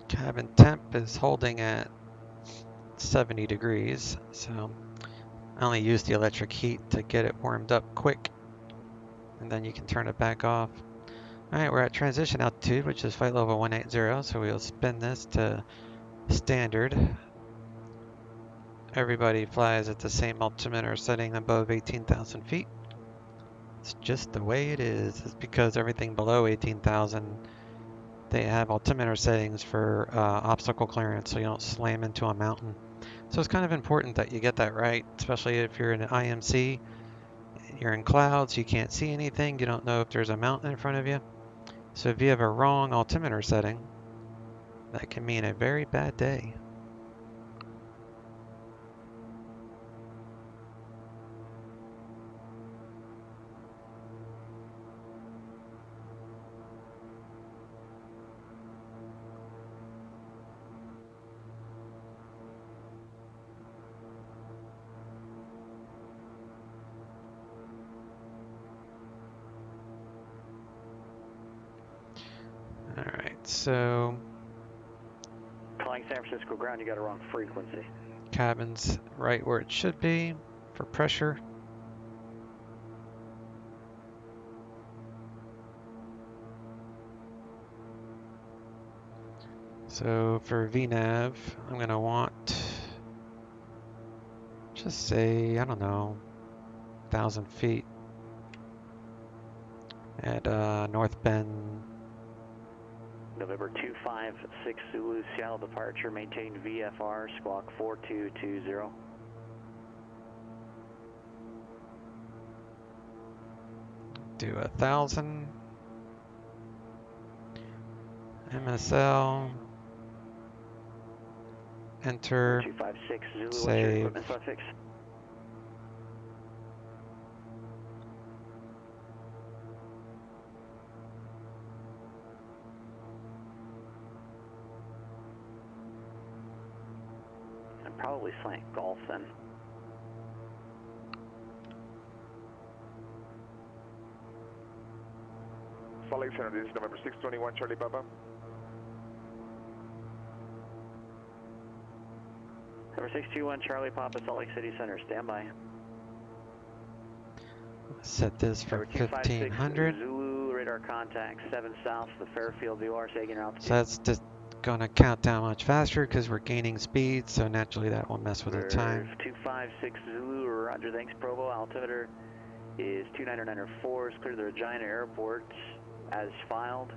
cabin temp is holding at 70 degrees, so I only use the electric heat to get it warmed up quick, and then you can turn it back off. Alright, we're at transition altitude, which is flight level 180, so we'll spin this to standard. Everybody flies at the same altimeter setting above 18,000 feet. It's just the way it is. It's because everything below 18,000, they have altimeter settings for obstacle clearance, so you don't slam into a mountain. So it's kind of important that you get that right, especially if you're in an IMC, you're in clouds, you can't see anything, you don't know if there's a mountain in front of you. So if you have a wrong altimeter setting, that can mean a very bad day. Alright, so Calling San Francisco ground, you got a wrong frequency. cabin's right where it should be for pressure. So for VNAV, I'm going to want, just say, I don't know, 1,000 feet at North Bend. November 256 Zulu, Seattle departure, maintain VFR, squawk 4220. Do 1,000. MSL. Enter. 256 Zulu, Save. what's your equipment suffix? I'm probably slant golf then. Salt Lake Center, this is November 621 Charlie Papa. Number 621 Charlie Papa, Salt Lake City Center, stand by. Set this for 1500. Zulu, radar contact 7 south, the Fairfield VOR, taking altitude. So that's just going to count down much faster because we're gaining speed, so naturally that will mess with the time. 256 Zulu, roger, thanks Provo, altimeter is 29904, is clear to the Regina Airport as filed.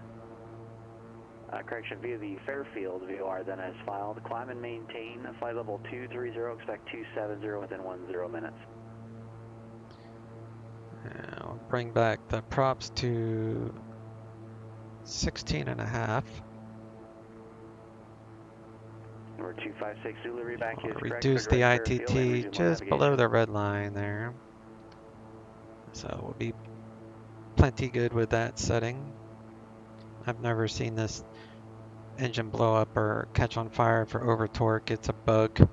Correction, via the Fairfield VOR then as filed. Climb and maintain flight level 230, expect 270 within 10 minutes. I'll bring back the props to 16.5. Number 256 Zulu, read back is correct. Reduce the ITT just below the red line there. So we'll be plenty good with that setting. I've never seen this engine blow up or catch on fire for over torque. It's a bug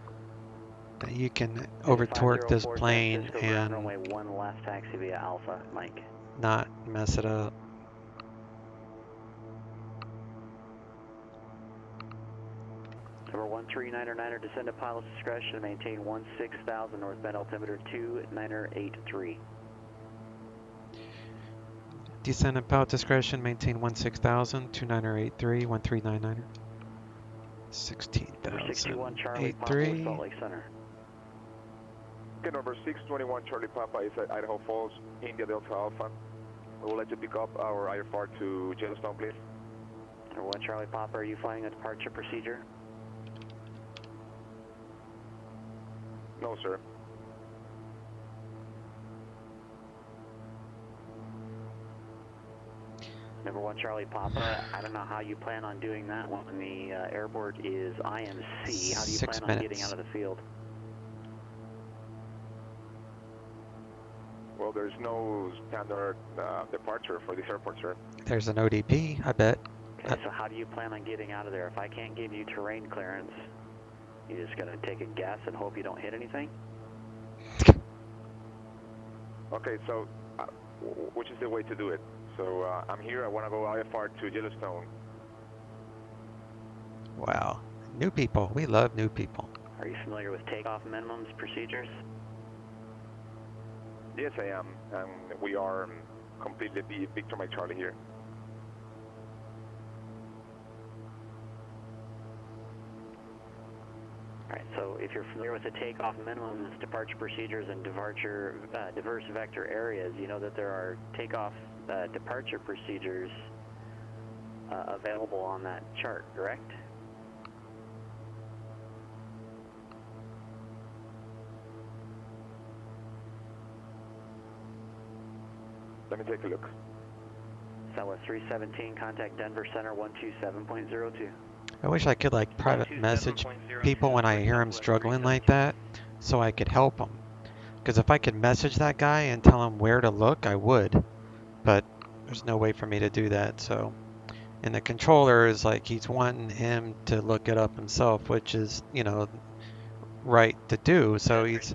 that you can over torque this plane and runway 1 left taxi via Alpha, Mike. Not mess it up. Number 139er, descend to pilot's discretion, maintain 16,000 North Bend, altimeter 2983. Descend at pilot discretion, maintain 16,000, 2983, 1399er. 16,083. Salt Lake Center. Okay, number 621 Charlie Papa is at Idaho Falls, India Delta Alpha. We will let you pick up our IFR to Yellowstone, please. Number 1 Charlie Papa, are you flying a departure procedure? No, sir. Number 1 Charlie Papa, I don't know how you plan on doing that when the airport is IMC. How do you plan on getting out of the field? Well, there's no standard departure for this airport, sir. There's an ODP, I bet. Okay, so how do you plan on getting out of there? If I can't give you terrain clearance, you just gonna take a guess and hope you don't hit anything? Okay, so which is the way to do it? So I'm here, I want to go IFR to Yellowstone. Wow. New people. We love new people. Are you familiar with takeoff minimums procedures? Yes, I am. And we are completely Victor Mike Charlie here. Alright, so if you're familiar with the takeoff minimums, departure procedures, and diverse vector areas, you know that there are takeoff departure procedures available on that chart, correct? Let me take a look. Southwest 317, contact Denver Center 127.02. I wish I could like private message people when I hear them struggling like that so I could help them. Because if I could message that guy and tell him where to look, I would. But there's no way for me to do that. So, and the controller is like he's wanting him to look it up himself, which is, you know, right to do. So he's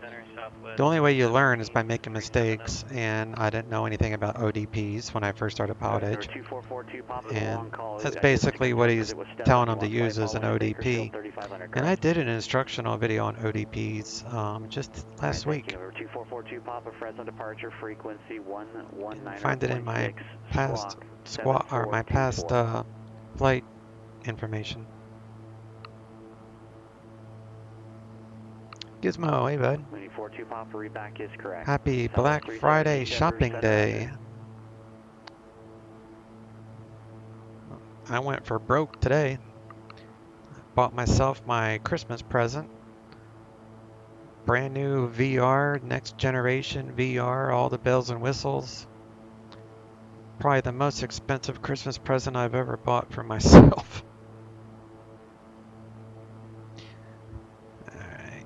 the only way you learn is by making mistakes, and I didn't know anything about ODPs when I first started PilotEdge. And that's basically what he's telling them to use as an ODP. And I did an instructional video on ODPs just last week. 2442 Papa, Fresno departure frequency 119. Find it in my past flight information. Gizmo, hey bud. 42 Papa, reback is correct. Happy Black Friday shopping day. I went for broke today. Bought myself my Christmas present. Brand new VR, next generation VR, all the bells and whistles. Probably the most expensive Christmas present I've ever bought for myself. Alright.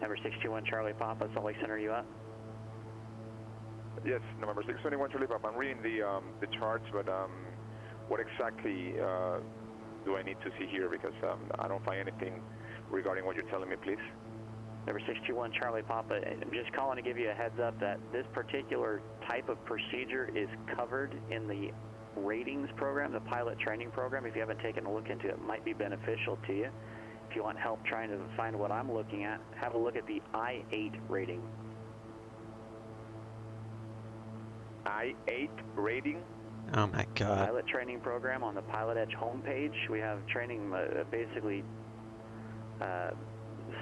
Number 621 Charlie Papa, Salt Lake Center, you up? Yes, November 621 Charlie Papa. I'm reading the charts, but what exactly do I need to see here? Because I don't find anything regarding what you're telling me, please. Number 621 Charlie Papa, I'm just calling to give you a heads up that this particular type of procedure is covered in the ratings program, the pilot training program. If you haven't taken a look into it, it might be beneficial to you. If you want help trying to find what I'm looking at, have a look at the I-8 rating. I-8 rating? Oh my God. Pilot training program on the PilotEdge homepage. We have training basically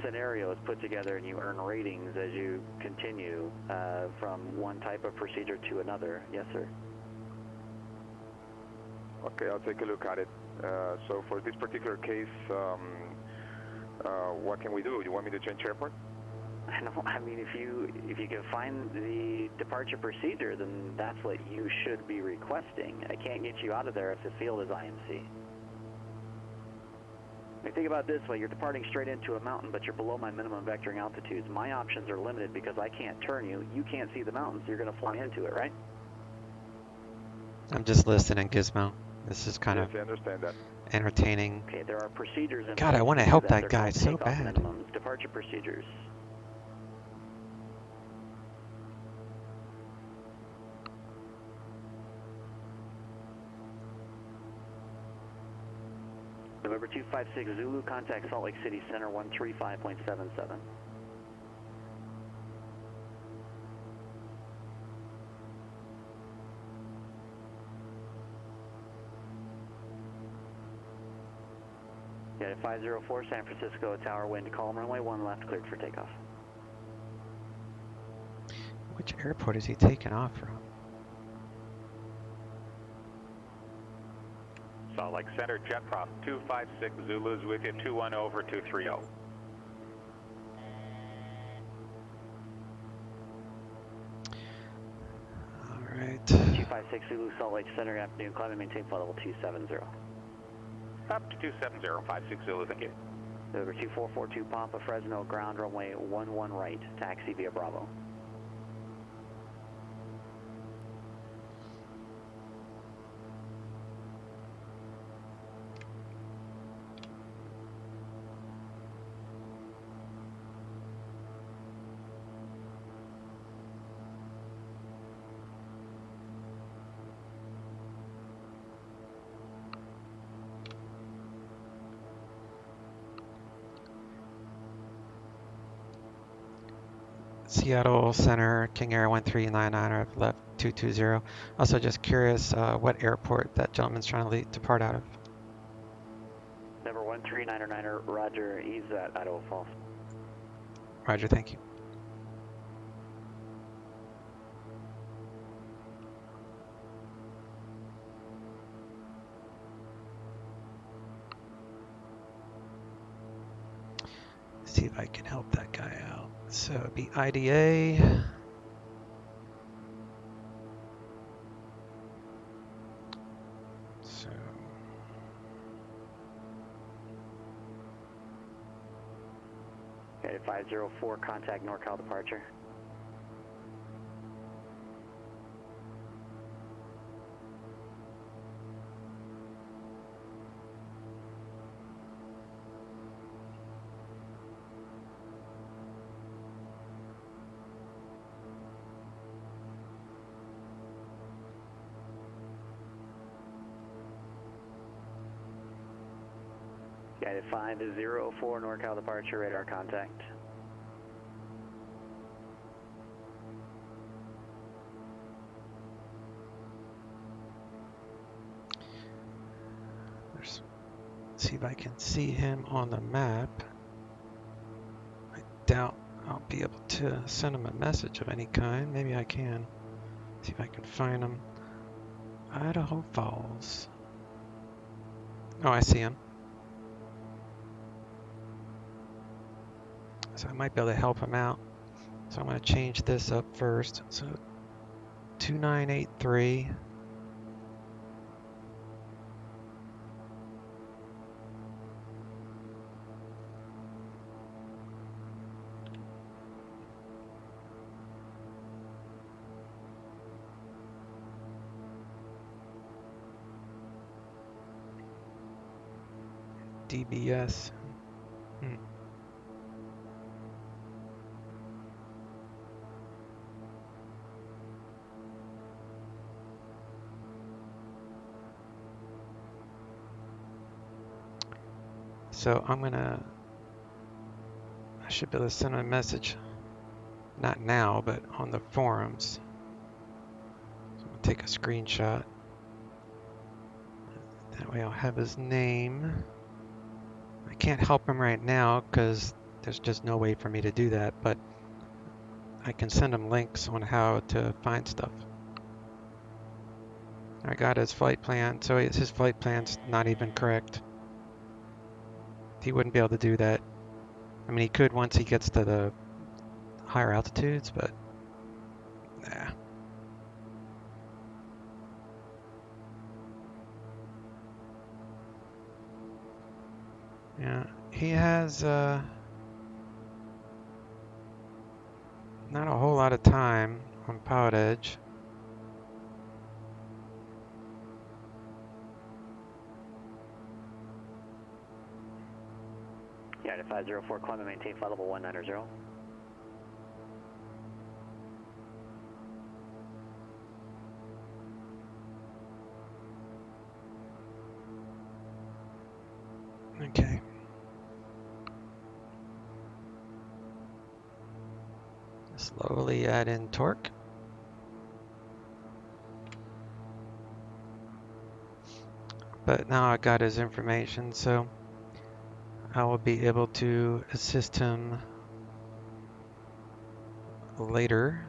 scenarios put together, and you earn ratings as you continue from one type of procedure to another. Yes, sir. Okay, I'll take a look at it. So for this particular case, what can we do? You want me to change airport? No, I mean, if you can find the departure procedure, then that's what you should be requesting. I can't get you out of there if the field is IMC. I mean, think about it this way: you're departing straight into a mountain, but you're below my minimum vectoring altitudes. My options are limited because I can't turn you. You can't see the mountains. You're going to fly into it, right? I'm just listening, Gizmo. This is kind of I understand that. Entertaining. Okay, there are procedures in God, I want to help that guy so bad. Minimums, departure procedures. November 256 Zulu, contact Salt Lake City Center 135.77. United 504 San Francisco Tower, wind calm, runway 1 left, cleared for takeoff. Which airport is he taking off from? Salt Lake Center, jet prop 256 Zulu's with you, 21 over 230. All right. 256 Zulu, Salt Lake Center, afternoon, climb and maintain flight level 270. Up to 270, 56 Zulu, thank you. Over 2442 Papa, Fresno, ground runway 11 right, taxi via Bravo. Seattle Center, King Air 1399, left 220. Also just curious what airport that gentleman's trying to depart out of. Number 139er, roger, he's at Idaho Falls. Roger, thank you. See if I can help that guy out. So it'd be IDA. So Okay, 504, contact NorCal departure. Guided 504, NorCal departure, radar contact. see if I can see him on the map. I doubt I'll be able to send him a message of any kind. Maybe I can. See if I can find him. Idaho Falls. Oh, I see him. So I might be able to help him out. So I'm going to change this up first. So 2983. DBS. So I should be able to send a message, not now, but on the forums. So I'm gonna take a screenshot. That way I'll have his name. I can't help him right now because there's just no way for me to do that, but I can send him links on how to find stuff. I got his flight plan, so his flight plan's not even correct. He wouldn't be able to do that. I mean, he could once he gets to the higher altitudes, but nah. Yeah, he has not a whole lot of time on PilotEdge. Yeah, to 504, climb and maintain flight level 190. Okay. Slowly add in torque. But now I got his information, so I will be able to assist him later.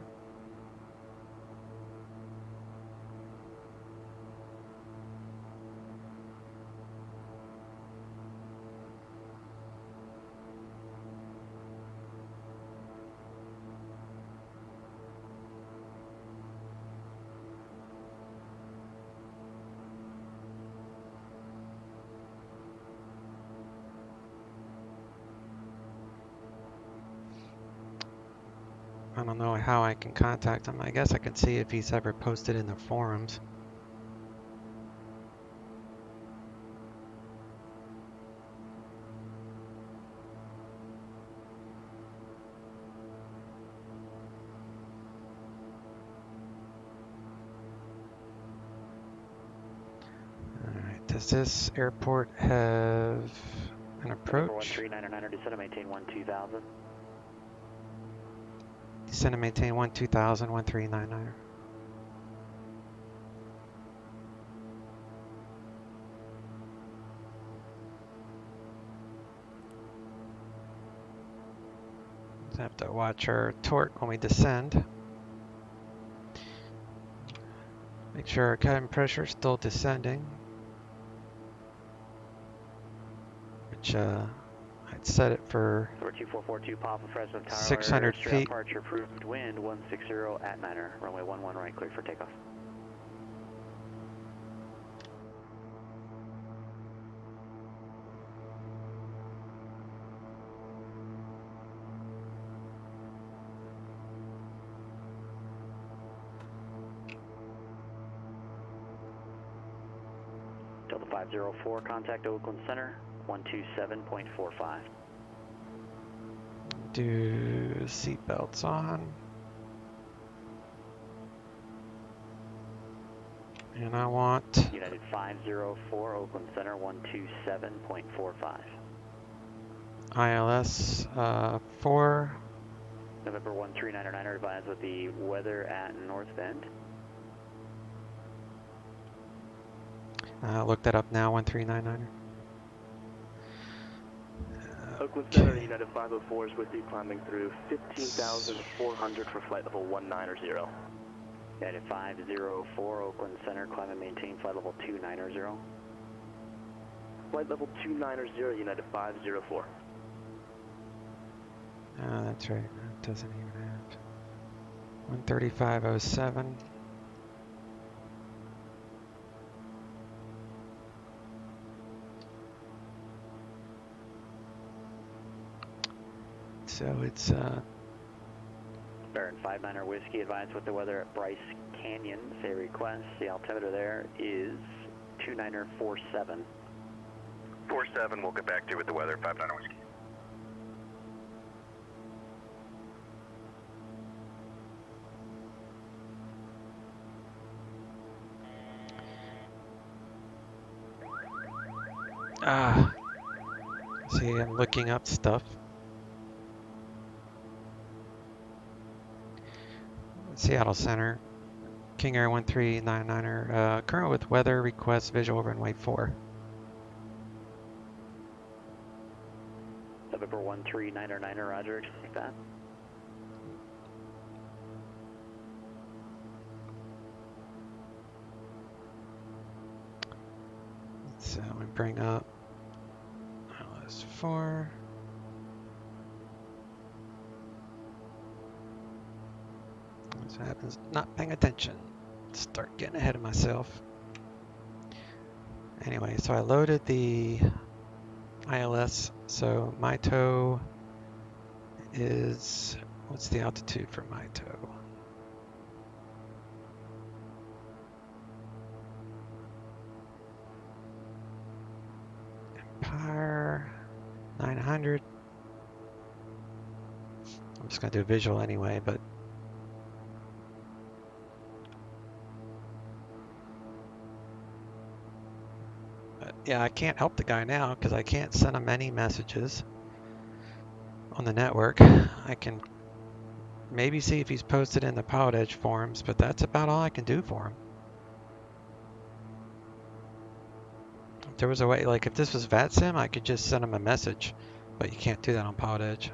I don't know how I can contact him. I guess I can see if he's ever posted in the forums. Alright, does this airport have an approach? 139er, descend and maintain 12000. Descend and maintain 12000, 1399. Have to watch our torque when we descend. Make sure our cabin pressure is still descending, which I'd set it for 2442 Papa Fresno Tower. 600 straight feet. Departure approved. Wind 160 at Niner. Runway 11 right, clear for takeoff. Delta 504, contact Oakland Center, 127.45. Do seatbelts on. And I want United 504, Oakland Center, 127.45. ILS 4. November 1399, advise with the weather at North Bend. Look that up now, 1399. Oakland Center, United 504 is with you, climbing through 15,400 for flight level 190. United 504, Oakland Center, climb and maintain flight level 290. Flight level 290, United 504. Oh, that's right. It doesn't even have 135.07. So it's Baron 59er Whiskey, advise with the weather at Bryce Canyon. Say request. The altimeter there is 2947. 47, we'll get back to you with the weather, 59 Whiskey. See, I'm looking up stuff. Seattle Center, King Air 1399er, current with weather, request visual runway 4. November 1399er, roger, expect that. So we bring up ILS 4. This happens, not paying attention. Start getting ahead of myself. Anyway, so I loaded the ILS. So my tow is, what's the altitude for my tow? Empire 900. I'm just gonna do a visual anyway, but yeah, I can't help the guy now because I can't send him any messages on the network. I can maybe see if he's posted in the PilotEdge forums, but that's about all I can do for him. If there was a way, like if this was VATSIM, I could just send him a message, but you can't do that on PilotEdge.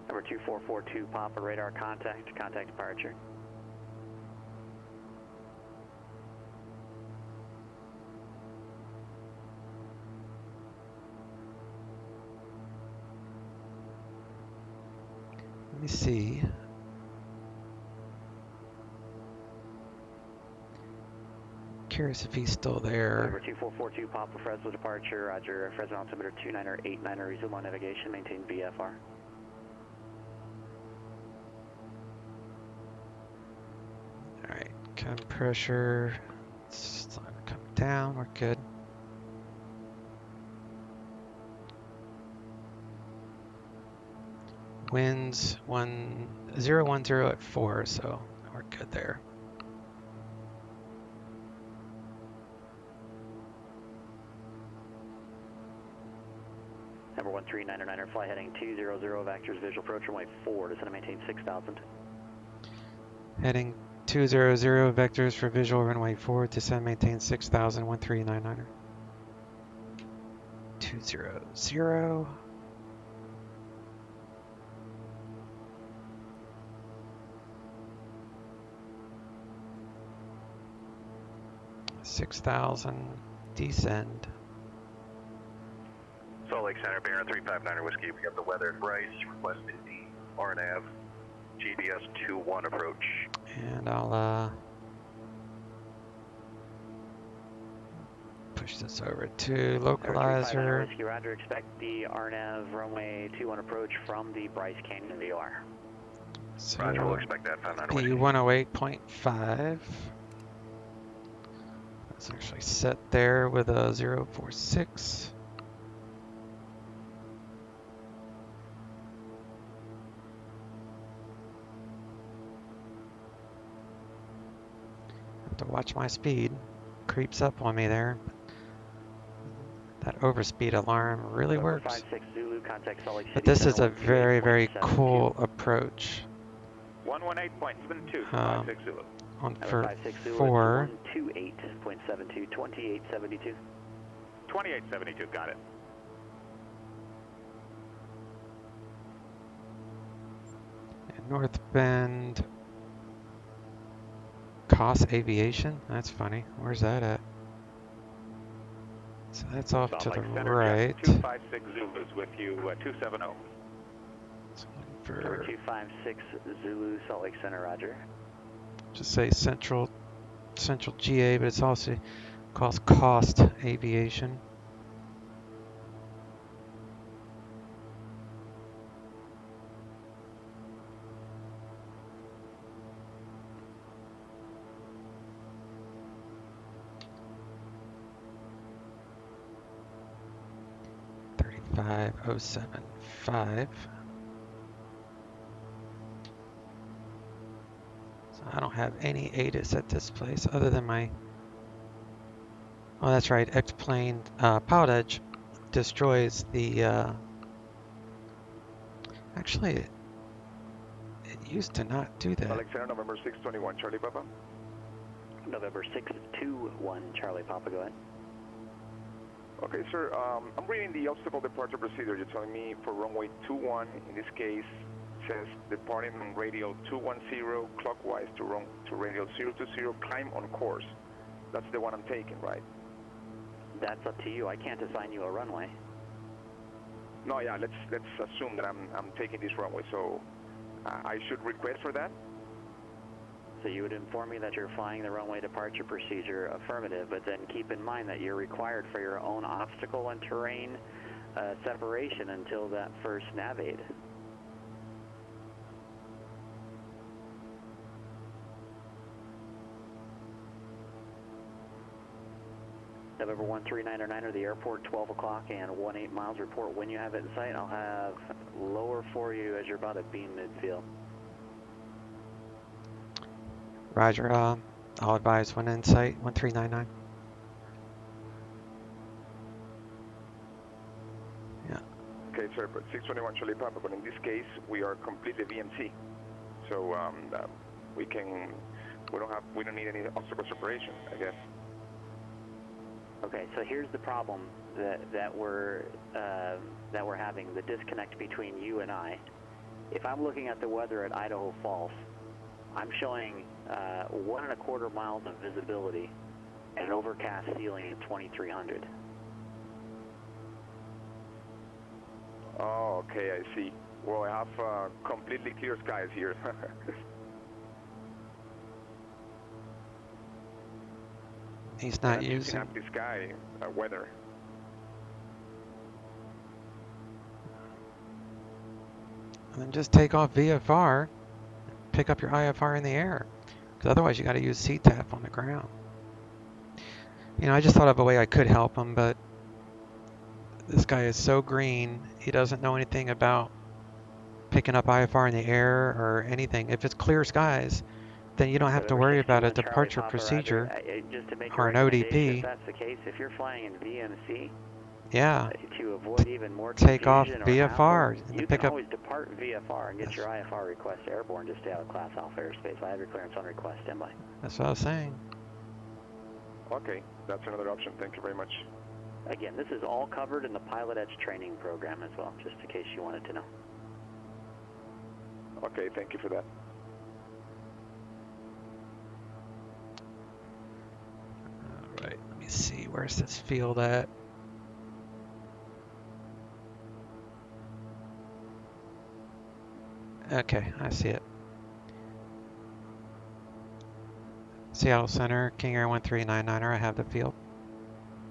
Number 2442, Papa, radar contact, contact departure. Let me see. Curious if he's still there. Number 2442, Papa, Fresno departure, roger, Fresno altimeter 2989er, resume on navigation, maintain VFR. Alright, cabin pressure, it's starting to come down, we're good. Winds 010 at 4, so we're good there. Number 139er, fly heading 200 vectors, visual approach runway 4, descend and maintain 6,000. Heading 200 vectors for visual runway 4, descend maintain 6,000, 139er. 200. 6,000, descend. Salt Lake Center, Baron 359er Whiskey, we have the weather. Bryce, requesting the RNAV, GBS 21 approach. And I'll push this over to localizer. Whiskey, Roger, expect the RNAV runway 21 approach from the Bryce Canyon VOR. So Roger, we'll expect that 59er Whiskey. P108.5. That's actually set there with a 046. Have to watch my speed. Creeps up on me there. That overspeed alarm really works. 56 Zulu, contact Salt Lake City. But this is a very, very cool approach. 118.72, 56 Zulu. On for 4. 128.72, 2872. 2872, got it. And North Bend, Cost Aviation. That's funny. Where's that at? So that's off to the right. 256 Zulus with you, 270. For 256 Zulu, Salt Lake Center, Roger. Just say Central GA, but it's also calls Cost Aviation. $35,075. I don't have any ATIS at this place other than my, oh that's right, X-plane, PilotEdge destroys the, actually it used to not do that. Alexander, November 621, Charlie Papa. November 621, Charlie Papa, go ahead. Okay, sir, I'm reading the obstacle departure procedure. You're telling me for runway 21, in this case, says departing on radial 210 clockwise to radial 020, climb on course. That's the one I'm taking, right? That's up to you. I can't assign you a runway. No, yeah, let's assume that I'm taking this runway, so I should request for that? So you would inform me that you're flying the runway departure procedure, affirmative, but then keep in mind that you're required for your own obstacle and terrain separation until that first nav aid. November 139er, the airport, 12 o'clock and 18 miles. Report when you have it in sight. I'll have lower for you as you're about to beam midfield. Roger, I'll advise when in sight, 1399. Yeah. Okay, sir, but 621 Charlie Papa, but in this case, we are completely VMC. So we don't need any obstacle separation, I guess. Okay, so here's the problem that we're having, the disconnect between you and I. If I'm looking at the weather at Idaho Falls, I'm showing 1.25 miles of visibility and an overcast ceiling at 2300. Oh, okay, I see. Well, I have completely clear skies here. He's not using empty sky weather. And then just take off VFR, pick up your IFR in the air, because otherwise you got to use CTAP on the ground. You know, I just thought of a way I could help him, but this guy is so green, he doesn't know anything about picking up IFR in the air or anything. If it's clear skies, then you don't have to worry about a departure procedure or an ODP. If that's the case, if you're flying in VMC, Yeah. To avoid even more Take off confusion or VFR hassle, in you the can pickup. always depart VFR and get your IFR request airborne to stay out of Class Alpha airspace. I have your clearance on request. Stand by. That's what I was saying. Okay, that's another option. Thank you very much. Again, this is all covered in the PilotEdge training program as well, just in case you wanted to know. Okay, thank you for that. All right, let me see. Where's this field at? Okay, I see it. Seattle Center, King Air 1399er, I have the field.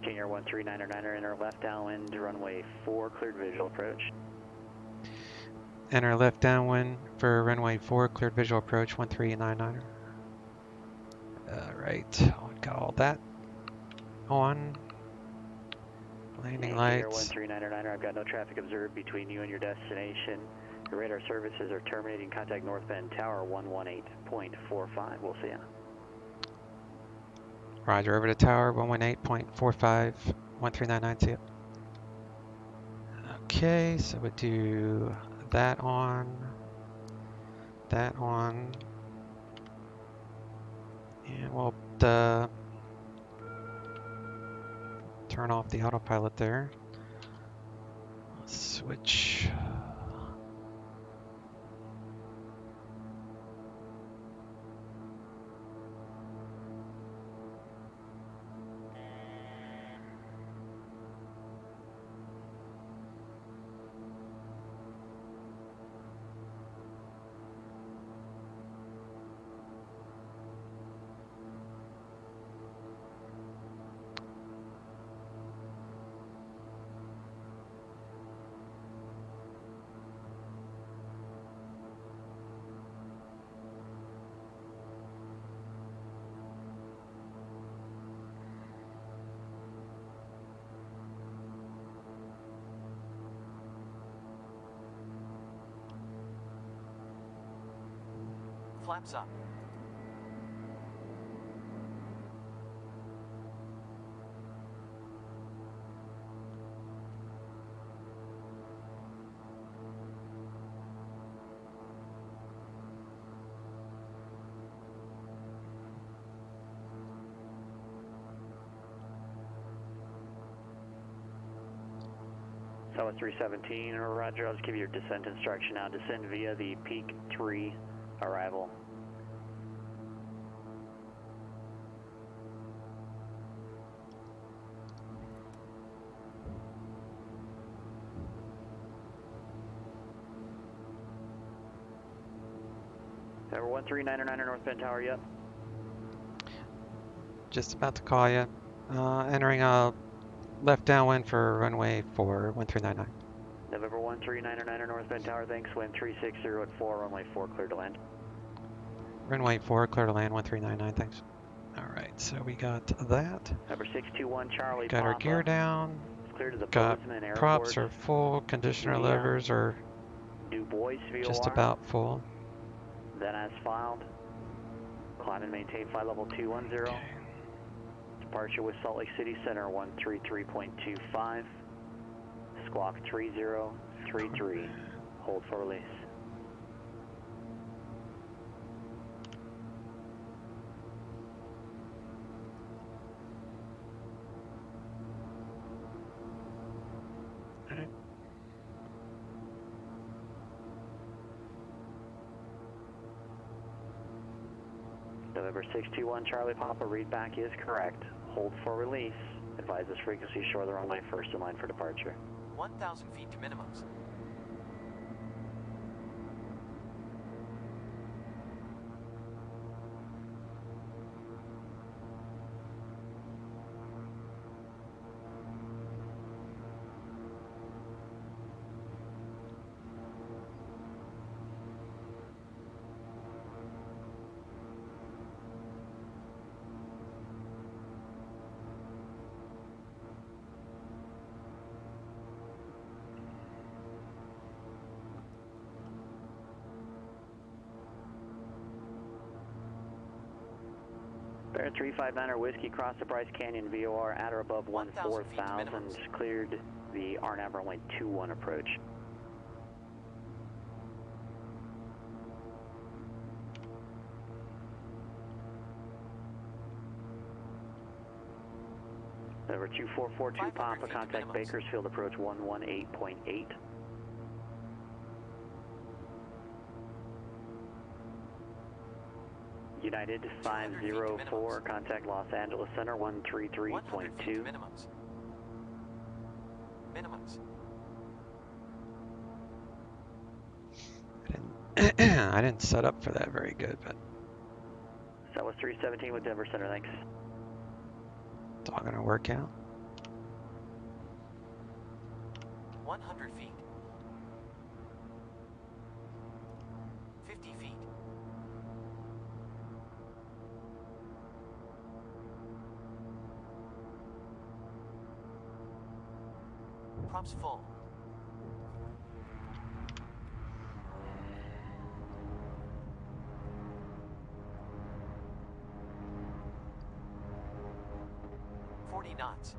King Air 1399er, enter left downwind, runway 4, cleared visual approach. Enter left downwind for runway 4, cleared visual approach, 1399er. Alright, I'll got all that on. Landing lights. King Air 1399er, I've got no traffic observed between you and your destination. Your radar services are terminating. Contact North Bend Tower 118.45. We'll see you. Roger, over to tower 118.45, 1399, see it. Okay, so we do that on, and we'll turn off the autopilot there. Let's switch. Flaps up. Southwest 317, roger, I'll just give you your descent instruction now. Descend via the Peak 3 arrival. Tower 1399er North Bend Tower yet? Just about to call you. Entering left downwind for runway 4, 1399. November 1399er North Bend Tower, thanks. Wind 360 at 4, runway 4 clear to land. Runway 4, clear to land, 1399, thanks. Alright, so we got that. Number 621 Charlie Got our gear down. It's clear to the Got Bozeman Airport. props are full, conditioner levers are Du Bois VOR. just about full. Then as filed, climb and maintain flight level 210. Okay. Departure with Salt Lake City Center 133.25. Squawk 3033. Hold for release. November 621 Charlie Papa, read back is correct. Hold for release. Advise this frequency shore the runway first in line for departure. 1,000 feet to minimums. clearance 359er Whiskey, cross the Bryce Canyon VOR at or above 14,000, cleared the RNAV runway 21 approach. Over 2442 Papa, contact Bakersfield approach 118.8. United 504, contact Los Angeles Center 133.2. Minimums. I didn't set up for that very good, but That was 317 with Denver Center, thanks. it's all gonna work out. 100 feet. 50 feet. Props full. Knots.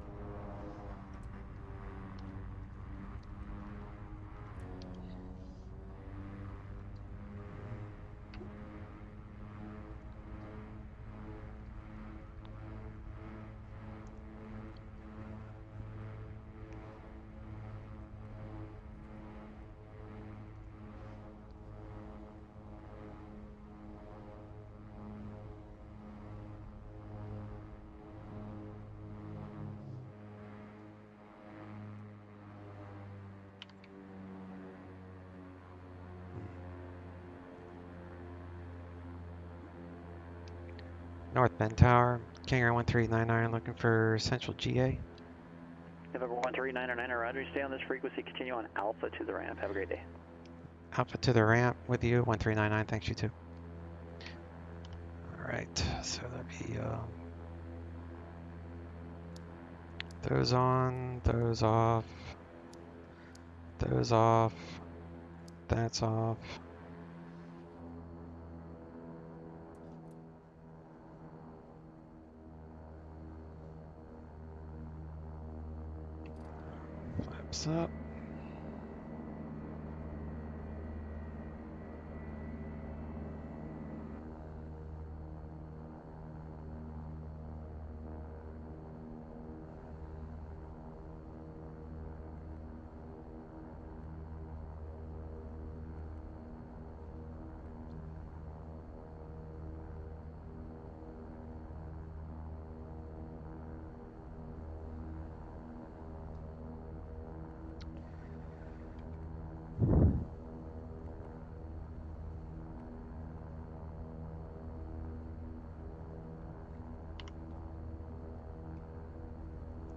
North Bend Tower, King Air 1399 looking for Central GA. November 1399, roger, stay on this frequency, continue on Alpha to the ramp. Have a great day. Alpha to the ramp with you, 1399, thanks you too. Alright, so that'd be those on, those off, those off, that's off. Flaps up.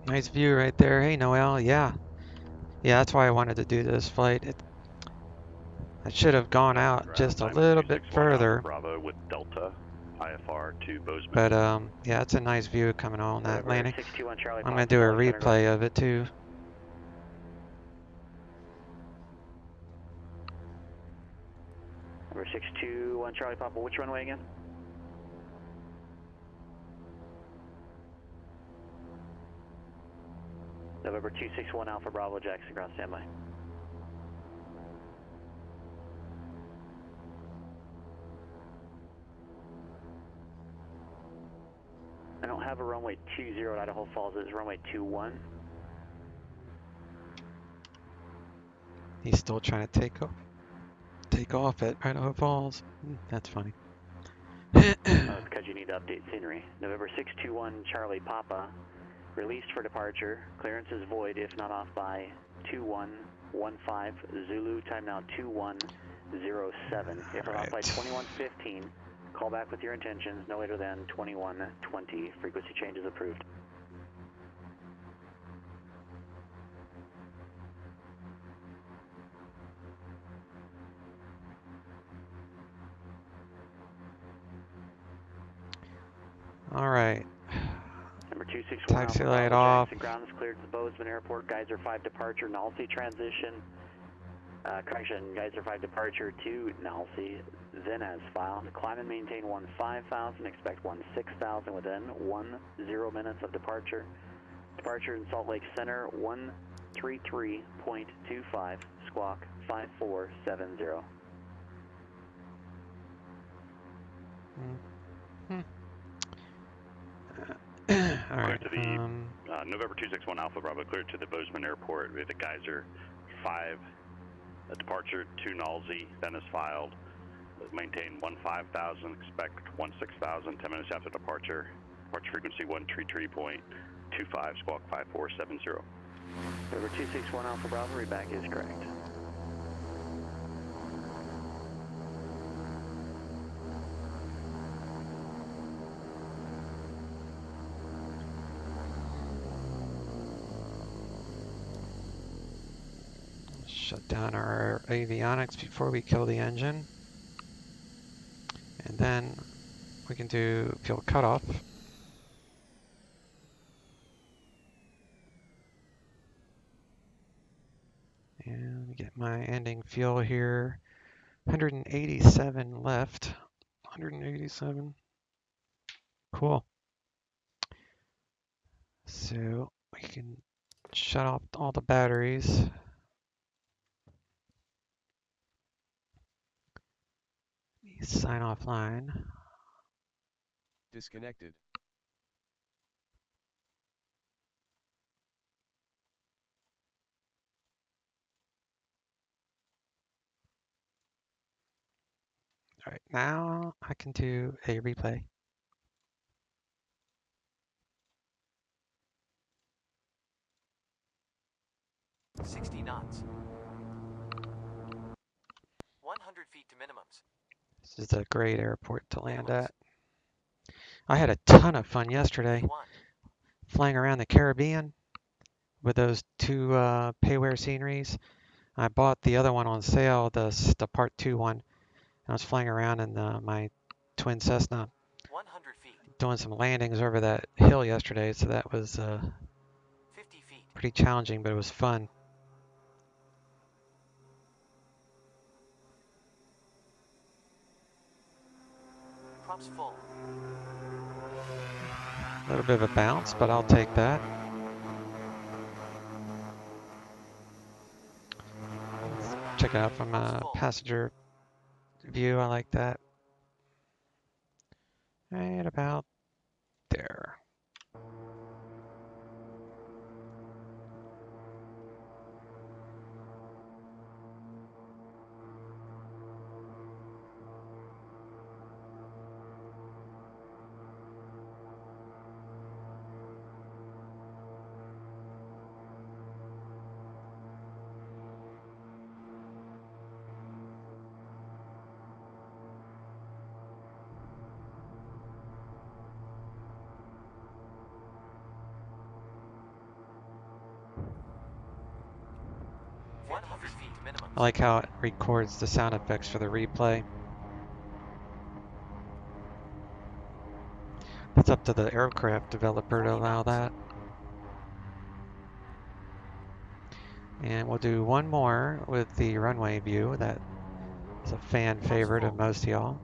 Nice view right there. Hey, Noel. Yeah. Yeah, that's why I wanted to do this flight. I should have gone out just a little bit further. Bravo with Delta, IFR to Bozeman. But, yeah, it's a nice view coming on that landing. 621 Charlie, I'm going to do a replay of it, too. Number 621 Charlie Papa, which runway again? November 261 Alpha Bravo, Jackson, ground standby. I don't have a runway 20 at Idaho Falls, it's runway 21. He's still trying to take off at Idaho Falls. That's funny. That's because you need to update scenery. November 621 Charlie Papa, released for departure. Clearance is void if not off by 2115 Zulu. Time now 2107. If we're off by 2115, call back with your intentions no later than 2120. Frequency change is approved. All right. Number 261 Taxi light off. Ground is cleared to the Bozeman Airport. Geyser 5 departure. Null transition. Correction, Geyser 5 departure to Nalsea, then as filed. Climb and maintain 15,000, expect 16,000 within 10 minutes of departure. Departure in Salt Lake Center, 133.25, squawk 5470. All right. Clear to the November 261 Alpha Bravo, clear to the Bozeman Airport with the Geyser 5 departure to Nalsea, then is filed. Maintain 15,000, expect 16,000, 10 minutes after departure. Departure frequency 133.25, squawk 5470. November 261 Alpha Bravo, readback is correct. Shut down our avionics before we kill the engine. And then we can do fuel cutoff. And get my ending fuel here. 187 left. 187. Cool. So we can shut off all the batteries. Sign offline. Disconnected. All right, now I can do a replay. $60 knots. 100 feet to minimums. This is a great airport to land at. I had a ton of fun yesterday flying around the Caribbean with those two payware sceneries. I bought the other one on sale, the Part 2 one. I was flying around in my twin Cessna 100 feet. doing some landings over that hill yesterday, so that was 50 feet. pretty challenging, but it was fun. Props full. A little bit of a bounce, but I'll take that. Let's check it out from a passenger view. I like that. Right about there. I like how it records the sound effects for the replay. It's up to the aircraft developer to allow that. And we'll do one more with the runway view. That is a fan favorite of most of y'all.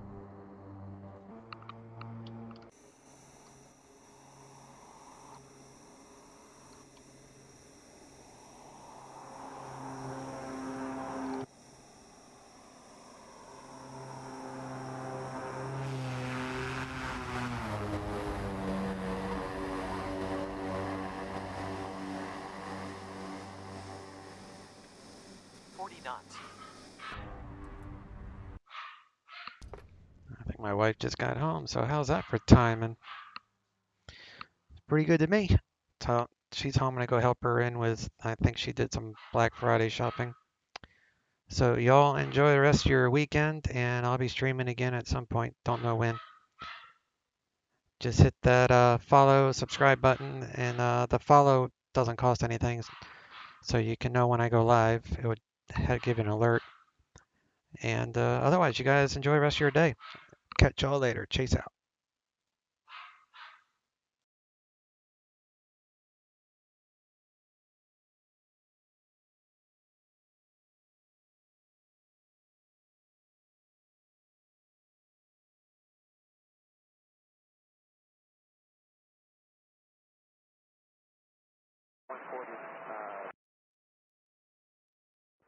I think my wife just got home, so how's that for timing? Pretty good to me. So she's home and I go help her in with, I think she did some Black Friday shopping. So y'all enjoy the rest of your weekend, and I'll be streaming again at some point. Don't know when. Just hit that follow, subscribe button, and the follow doesn't cost anything, so you can know when I go live. It would give you an alert. And otherwise, you guys enjoy the rest of your day. Catch y'all later. Chase out. reported.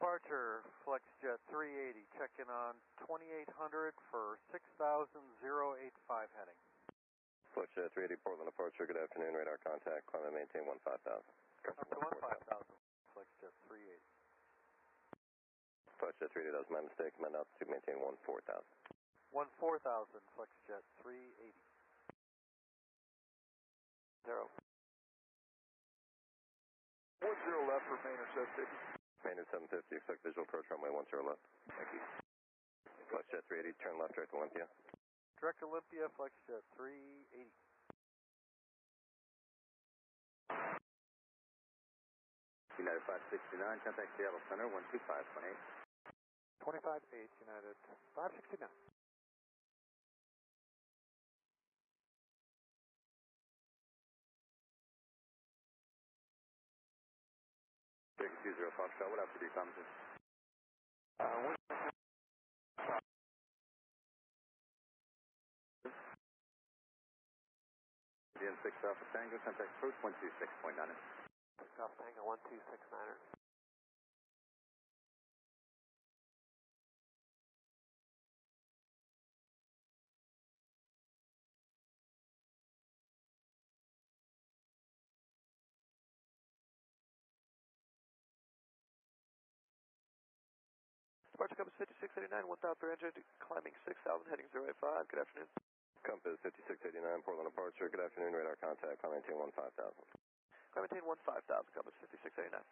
Departure, FlexJet 380, checking on 2800 for 6,085 heading. FlexJet 380, Portland departure, good afternoon, radar contact, climb and maintain 15,000. Up to 15,000, FlexJet 380. FlexJet 380, that was my mistake, my altitude maintain 14,000. 14,000, FlexJet 380. 0. 10 left for Maynard 750. Maynard 750, expect visual approach runway 10 left. Thank you. FlexJet 380, turn left, direct Olympia. Direct Olympia, FlexJet 380. United 569, contact Seattle Center 125.8. 25-8, United 569. Big 20 Foxtrot, what altitude comes in? Again, 6 Alpha Tango, contact approach 126.9. 6 Alpha Tango 1269er. Departure Compass 5689, 1,300, climbing 6,000, heading 085. Good afternoon. Compass 5689, Portland departure, good afternoon, radar contact, climb maintain 15,000. Climb maintain 15,000, Compass 5689.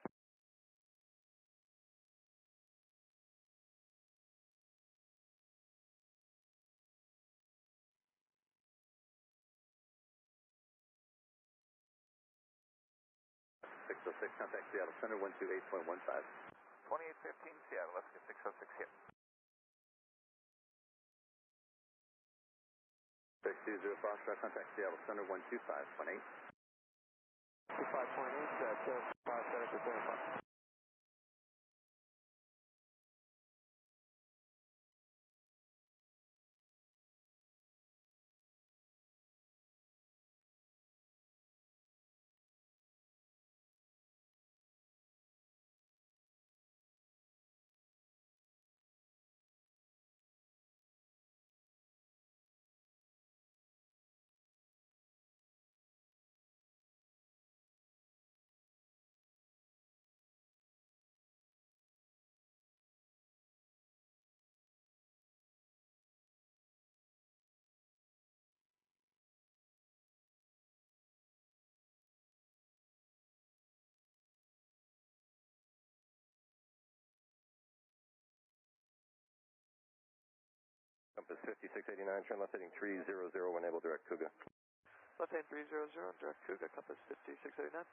Contact Seattle Center 128.15. 2815 Seattle, let's get 606 here. 620 Foxtrot, contact Seattle Center 125.8. 25.8, 5 center for 25. Compass 5689, turn left heading 300, enable direct Cougar. Left hand 300, direct Cougar, Compass 5689.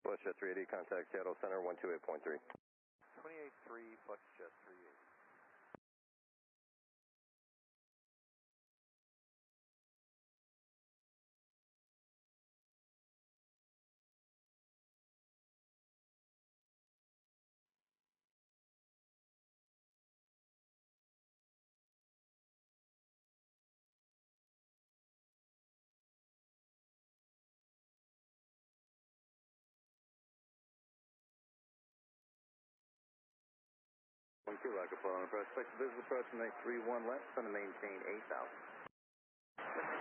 FlexJet 380, contact Seattle Center 128.3. 28-3, FlexJet 380. Rocket Apollo, approach, expect visual approach, make 31 left, going to maintain 8,000.